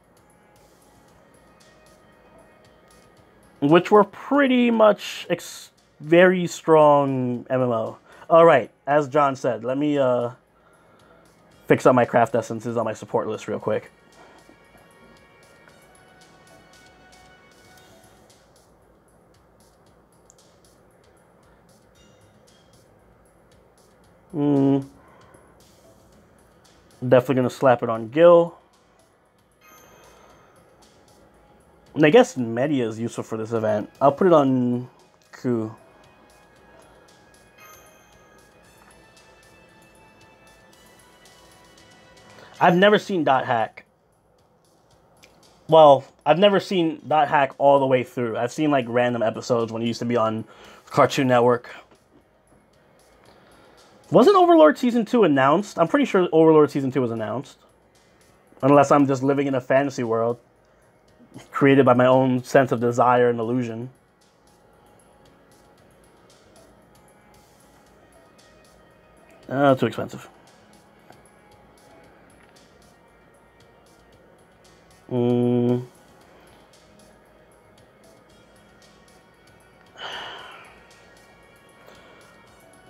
which were pretty much very strong MMO. All right, as John said, let me fix up my craft essences on my support list real quick. Definitely gonna slap it on Gil. And I guess Media is useful for this event. I'll put it on Ku. I've never seen Dot Hack. Well, I've never seen Dot Hack all the way through. I've seen like random episodes when it used to be on Cartoon Network. Wasn't Overlord Season 2 announced? I'm pretty sure Overlord Season 2 was announced. Unless I'm just living in a fantasy world created by my own sense of desire and illusion. Too expensive.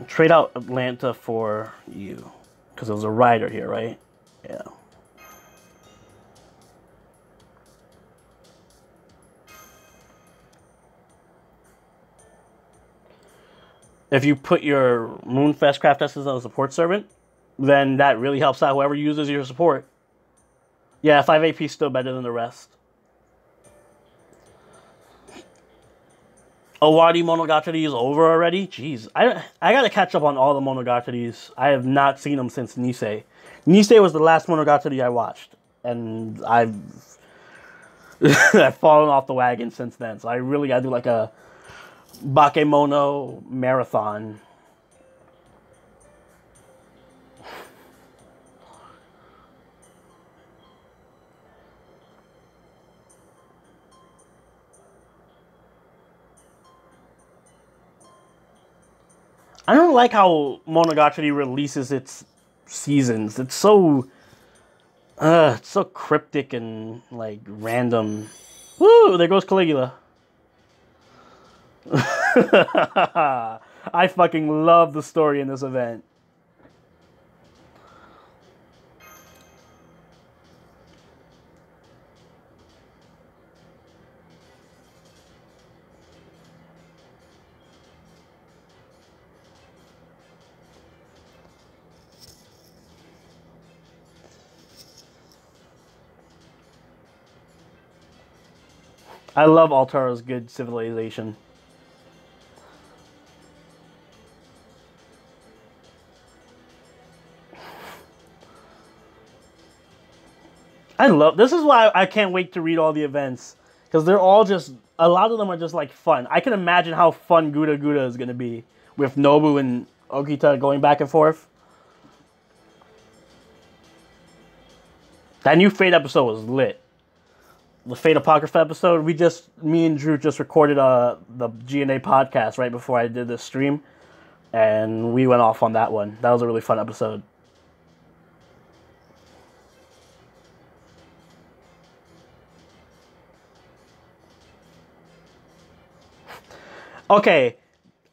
Trade out Atlanta for you. Because it was a rider here, right? Yeah. If you put your Moonfest Craft Essence on a support servant, then that really helps out whoever uses your support. Yeah, 5 AP is still better than the rest. Owari Monogatari is over already? Jeez. I gotta catch up on all the Monogatari's. I have not seen them since Nisei. Nisei was the last Monogatari I watched. And I've fallen off the wagon since then. So I really gotta do like a Bakemono marathon. I don't like how Monogatari releases its seasons. It's so cryptic and like random. Woo! There goes Caligula. I fucking love the story in this event. I love Altera's good civilization. I love this is why I can't wait to read all the events because they're all just a lot of them are just like fun. I can imagine how fun Guda Guda is gonna be with Nobu and Okita going back and forth. That new Fate episode was lit. The Fate Apocrypha episode. Me and Drew just recorded the GNA podcast right before I did this stream, and we went off on that one. That was a really fun episode. Okay,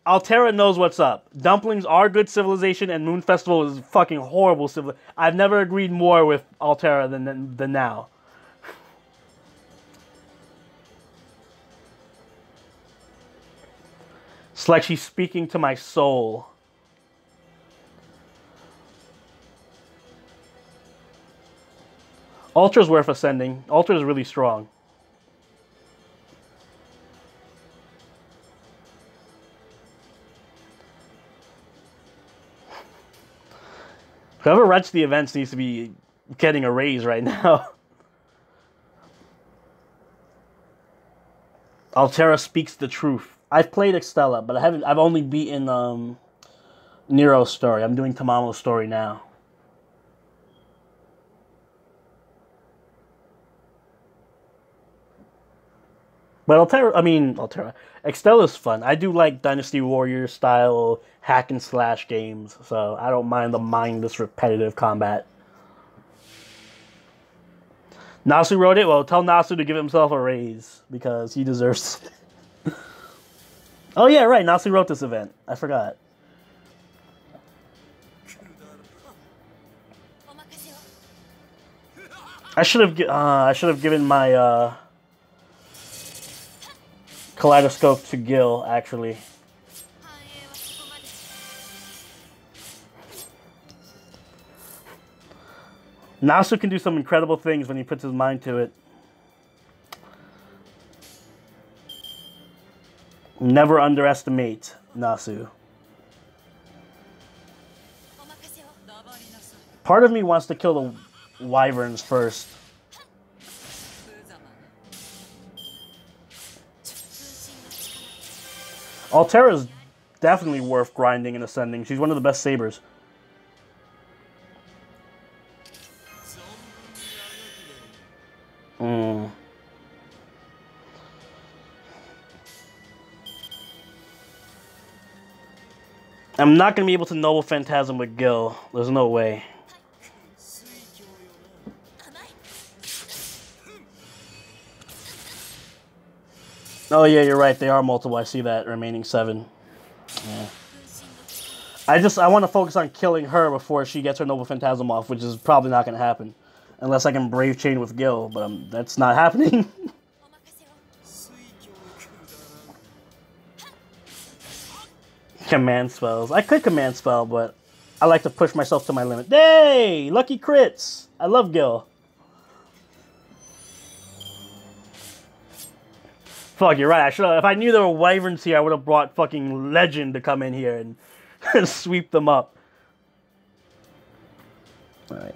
Altera knows what's up. Dumplings are good civilization, and Moon Festival is fucking horrible civilization. I've never agreed more with Altera than now. It's like she's speaking to my soul. Ultra's worth ascending. Ultra's really strong. Whoever writes the events needs to be getting a raise right now. Altera speaks the truth. I've played Extella, but I've only beaten Nero's story. I'm doing Tamamo's story now. But Altera. Extella's fun. I do like Dynasty Warrior style hack and slash games, so I don't mind the mindless repetitive combat. Nasu wrote it? Well, tell Nasu to give himself a raise, because he deserves it. Oh yeah, right, Nasu wrote this event. I forgot. I should have given my Kaleidoscope to Gil, actually. Nasu can do some incredible things when he puts his mind to it. Never underestimate Nasu. Part of me wants to kill the wyverns first. Altera's definitely worth grinding and ascending. She's one of the best sabers. I'm not going to be able to Noble Phantasm with Gil. There's no way. Oh yeah, you're right. They are multiple. I see that. Remaining 7. Yeah. I want to focus on killing her before she gets her Noble Phantasm off, which is probably not going to happen. Unless I can Brave Chain with Gil, but that's not happening. Command spells. I could command spell, but I like to push myself to my limit. Hey! Lucky crits! I love Gil. Fuck, you're right. I should have. If I knew there were wyverns here, I would have brought fucking Legend to come in here and sweep them up. Alright.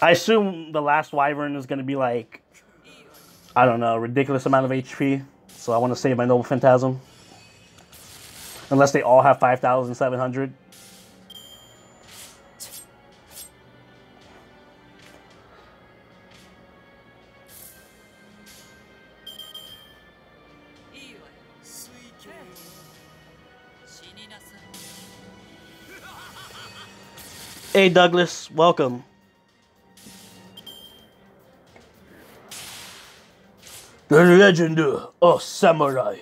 I assume the last wyvern is going to be like, I don't know, a ridiculous amount of HP. So I want to save my Noble Phantasm. Unless they all have 5,700. Hey Douglas, welcome. The legend of samurai.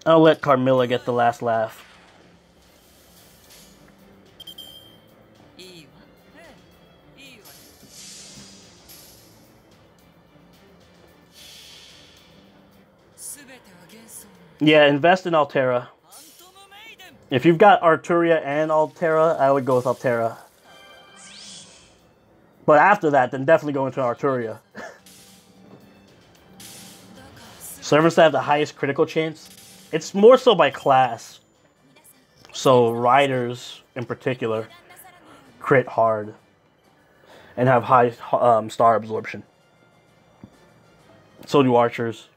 I'll let Carmilla get the last laugh. Yeah, invest in Altera. If you've got Arturia and Altera, I would go with Altera. But after that, then definitely go into Arturia. Servants that have the highest critical chance, it's more so by class. So riders, in particular, crit hard and have high star absorption. So do archers.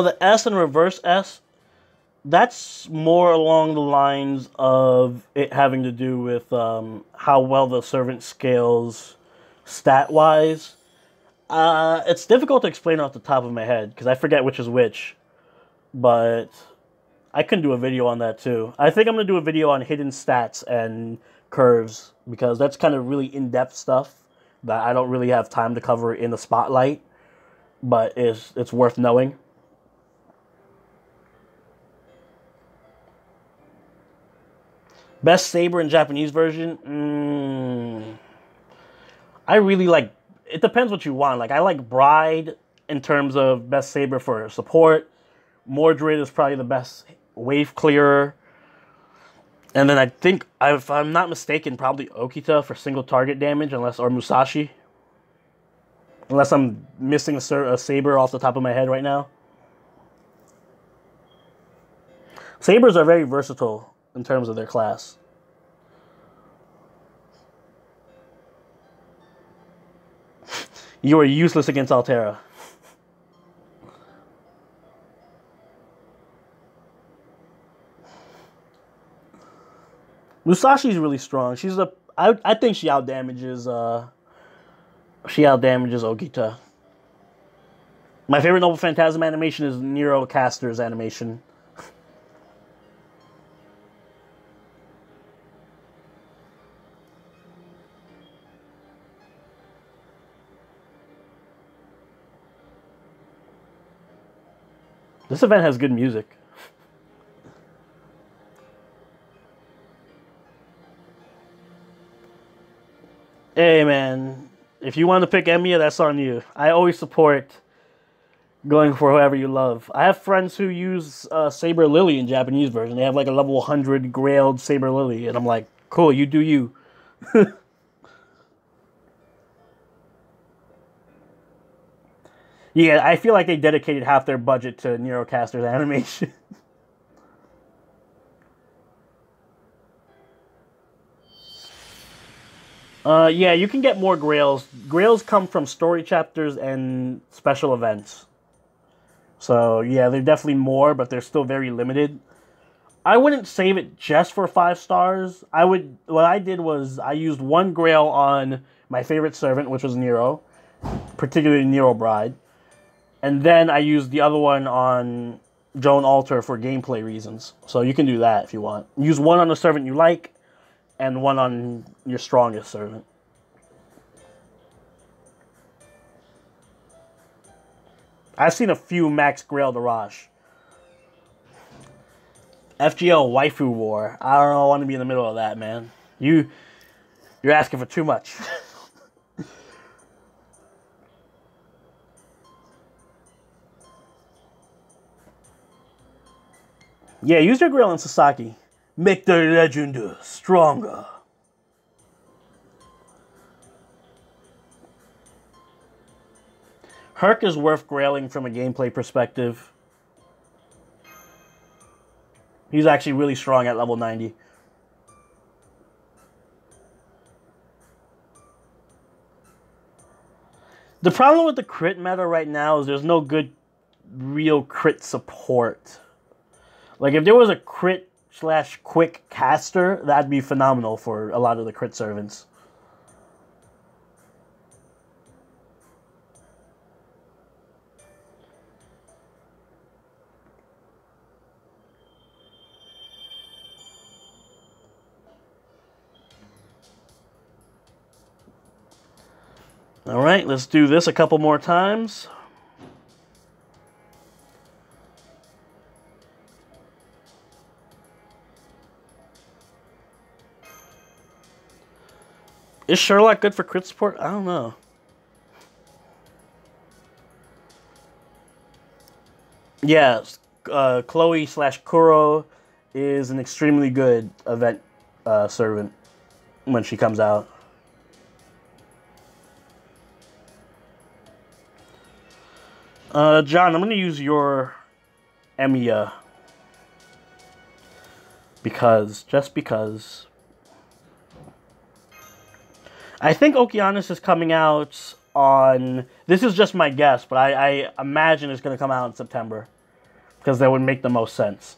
The S and reverse S, that's more along the lines of it having to do with how well the servant scales stat-wise. It's difficult to explain off the top of my head because I forget which is which, but I can do a video on that too. I think I'm going to do a video on hidden stats and curves because that's kind of really in-depth stuff that I don't really have time to cover in the spotlight, but it's worth knowing. Best saber in Japanese version? I really like... It depends what you want. Like, I like Bride in terms of best saber for support. Mordred is probably the best wave clearer. And then I think, if I'm not mistaken, probably Okita for single target damage, or Musashi. Unless I'm missing a saber off the top of my head right now. Sabers are very versatile in terms of their class. You are useless against Altera. Musashi's really strong. I think she outdamages Okita. My favorite Noble Phantasm animation is Nero Caster's animation. This event has good music. Hey man, if you want to pick Emiya, that's on you. I always support going for whoever you love. I have friends who use Saber Lily in Japanese version. They have like a level 100 Grailed Saber Lily, and I'm like, cool, you do you. Yeah, I feel like they dedicated half their budget to Neurocaster's animation. Yeah, you can get more Grails. Grails come from story chapters and special events. So, yeah, they're definitely more, but they're still very limited. I wouldn't save it just for 5 stars. What I did was I used one Grail on my favorite servant, which was Nero, particularly Nero Bride. And then I used the other one on Joan Alter for gameplay reasons. So you can do that if you want. Use one on the servant you like, and one on your strongest servant. I've seen a few Max Grail Darash. FGL Waifu War. I don't know, I want to be in the middle of that, man. You're asking for too much. Yeah, use your Grail on Sasaki. Make the legend stronger. Herc is worth grailing from a gameplay perspective. He's actually really strong at level 90. The problem with the crit meta right now is there's no good real crit support. Like, if there was a crit/quick caster, that'd be phenomenal for a lot of the crit servants. Alright, let's do this a couple more times. Is Sherlock good for crit support? I don't know. Yeah, Chloe slash Kuro is an extremely good event servant when she comes out. John, I'm going to use your Emiya. Just because. I think Okeanos is coming out on... This is just my guess, but I imagine it's going to come out in September. Because that would make the most sense.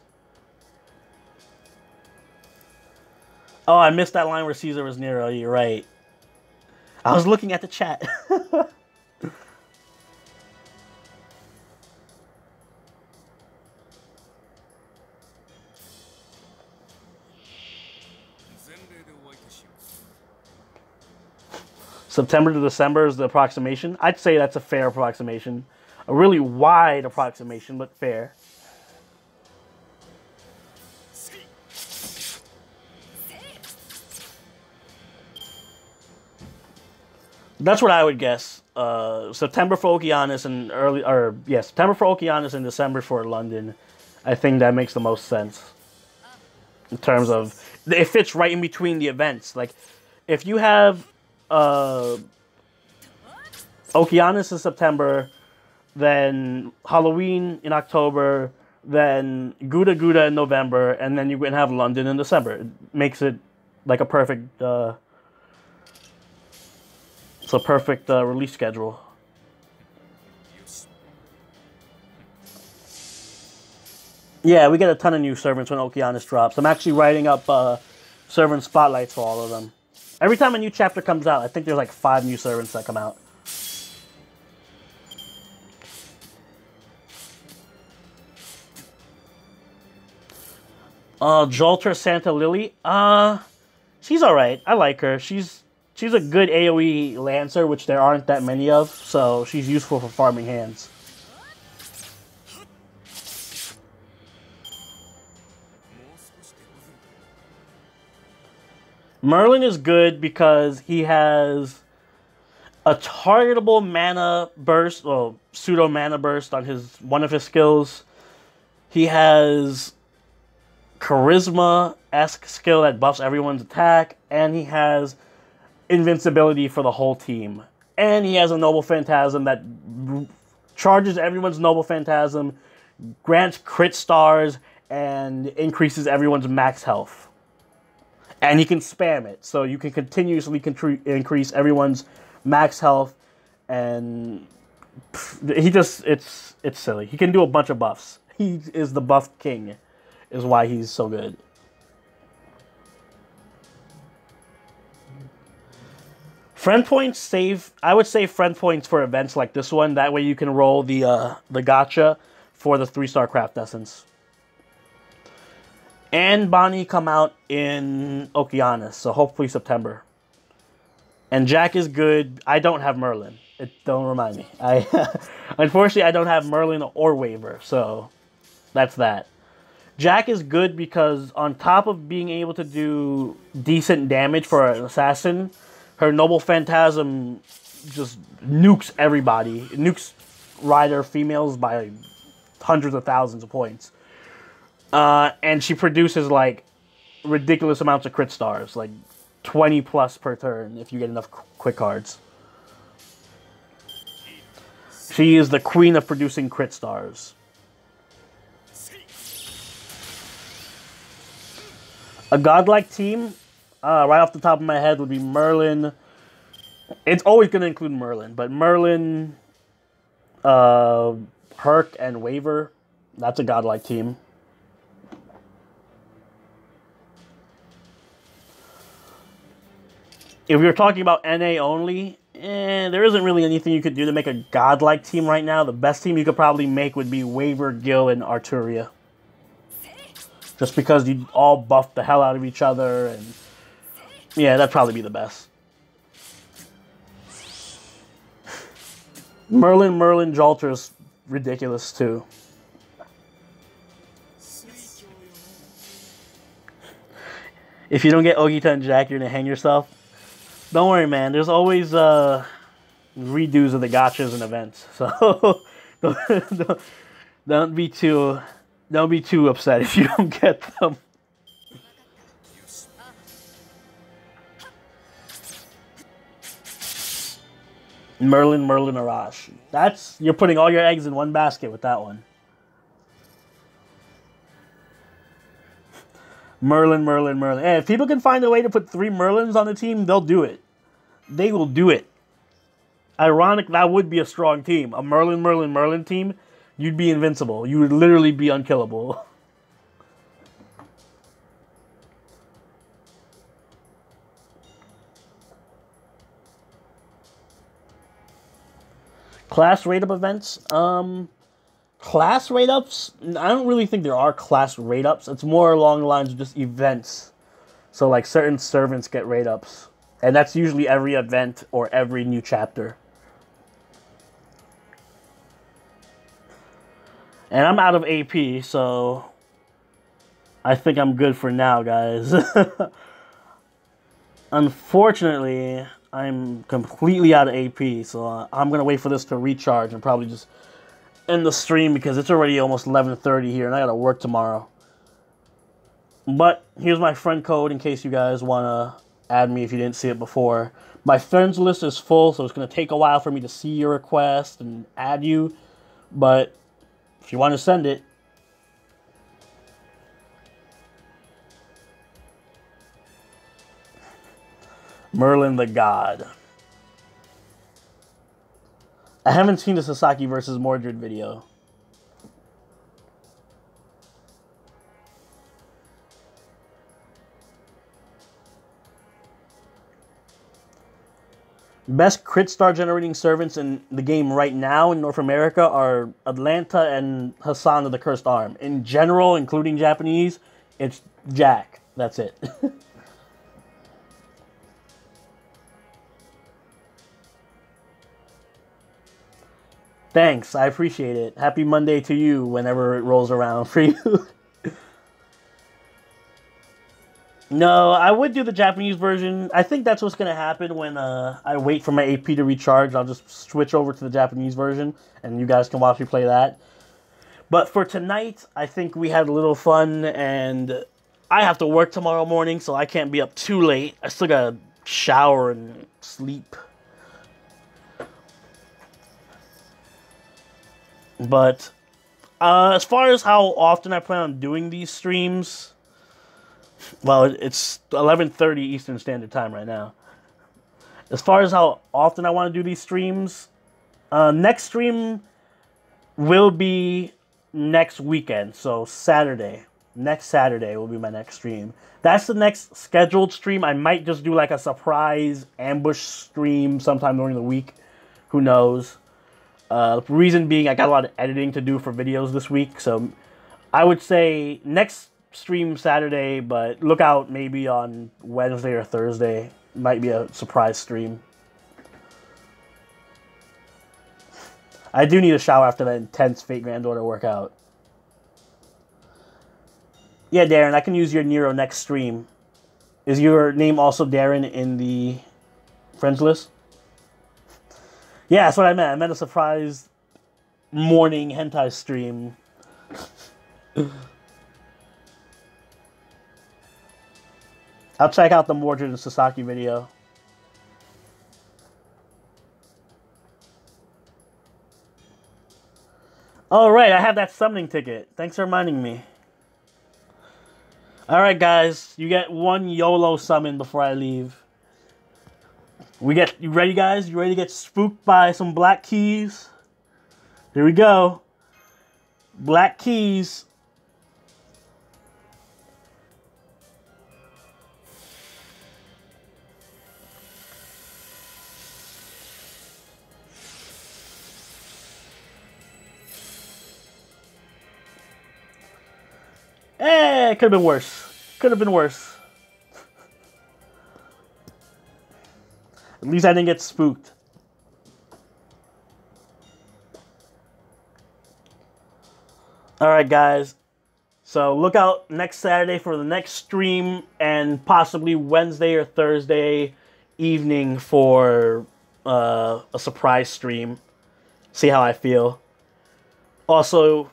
Oh, I missed that line where Caesar was Nero. You're right. I was looking at the chat. September to December is the approximation. I'd say that's a fair approximation. A really wide approximation, but fair. That's what I would guess. September for Okeanos and September for Okeanos and December for London. I think that makes the most sense. In terms of, it fits right in between the events. Like, if you have Okeanos in September, then Halloween in October, then Gouda Gouda in November, and then you're going to have London in December. It makes it like a perfect, it's a perfect release schedule. Yeah, we get a ton of new servants when Okeanos drops. I'm actually writing up servant spotlights for all of them. Every time a new chapter comes out, I think there's like 5 new servants that come out. Jolter Santa Lily. She's alright. I like her. She's a good AoE Lancer, which there aren't that many of, so she's useful for farming hands. Merlin is good because he has a targetable mana burst, well, pseudo mana burst on one of his skills. He has charisma-esque skill that buffs everyone's attack, and he has invincibility for the whole team. And he has a Noble Phantasm that charges everyone's Noble Phantasm, grants crit stars, and increases everyone's max health. And he can spam it, so you can continuously increase everyone's max health, and it's silly. He can do a bunch of buffs. He is the buff king, is why he's so good. Friend points save. I would save friend points for events like this one. That way you can roll the gacha for the 3-star craft essence. And Bonnie come out in Okeanos, so hopefully September. And Jack is good. I don't have Merlin. Don't remind me. Unfortunately, I don't have Merlin or Waver, so that's that. Jack is good because on top of being able to do decent damage for an assassin, her Noble Phantasm just nukes everybody. It nukes rider females by hundreds of thousands of points. And she produces, like, ridiculous amounts of crit stars. Like, 20 plus per turn if you get enough quick cards. She is the queen of producing crit stars. A godlike team, right off the top of my head, would be Merlin. It's always going to include Merlin, but Merlin, Herc, and Waver, that's a godlike team. If we were talking about NA only, there isn't really anything you could do to make a godlike team right now. The best team you could probably make would be Waver, Gil, and Arturia. Just because you all buff the hell out of each other, and yeah, that'd probably be the best. Merlin Jolter's ridiculous too. If you don't get Ogita and Jack, you're gonna hang yourself. Don't worry, man. There's always redos of the gotchas and events, so don't, don't be too upset if you don't get them. Merlin Arash. You're putting all your eggs in one basket with that one. Merlin. Hey, if people can find a way to put 3 Merlins on the team, they'll do it. They will do it. Ironic, that would be a strong team. A Merlin team, you'd be invincible. You would literally be unkillable. Class rate-up events? Class rate-ups? I don't really think there are class rate-ups. It's more along the lines of just events. So, like, certain servants get rate-ups. And that's usually every event or every new chapter. And I'm out of AP, so I think I'm good for now, guys. Unfortunately, I'm completely out of AP, so I'm going to wait for this to recharge and probably just end the stream because it's already almost 11:30 here and I got to work tomorrow. But here's my friend code in case you guys want to add me if you didn't see it before. My friends list is full, so it's going to take a while for me to see your request and add you. But if you want to send it, Merlin the God. I haven't seen the Sasaki versus Mordred video. Best crit star generating servants in the game right now in North America are Atlanta and Hassan of the Cursed Arm. In general, including Japanese, it's Jack. That's it. Thanks, I appreciate it. Happy Monday to you whenever it rolls around for you. No, I would do the Japanese version. I think that's what's going to happen when I wait for my AP to recharge. I'll just switch over to the Japanese version, and you guys can watch me play that. But for tonight, I think we had a little fun, and I have to work tomorrow morning, so I can't be up too late. I still got to shower and sleep. But as far as how often I plan on doing these streams, well, it's 11:30 Eastern Standard Time right now. As far as how often I want to do these streams, next stream will be next weekend, so Saturday. Next Saturday will be my next stream. That's the next scheduled stream. I might just do like a surprise ambush stream sometime during the week. Who knows? Reason being, I got a lot of editing to do for videos this week, so I would say next stream Saturday, but look out maybe on Wednesday or Thursday. Might be a surprise stream. I do need a shower after that intense Fate Granddaughter workout. Yeah, Darren, I can use your Nero next stream. Is your name also Darren in the friends list? Yeah, that's what I meant. I meant a surprise morning hentai stream. I'll check out the Mordred and Sasaki video. Oh, right, I have that summoning ticket. Thanks for reminding me. Alright, guys. You get one YOLO summon before I leave. You ready, guys? You ready to get spooked by some black keys? Here we go. Black keys. It could have been worse. Could have been worse. At least I didn't get spooked. Alright, guys. So look out next Saturday for the next stream, and possibly Wednesday or Thursday evening for a surprise stream. See how I feel. Also,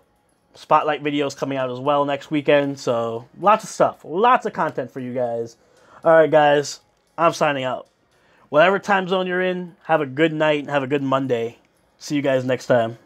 spotlight videos coming out as well next weekend. So lots of stuff, lots of content for you guys. All right, guys, I'm signing out. Whatever time zone you're in, have a good night and have a good Monday. See you guys next time.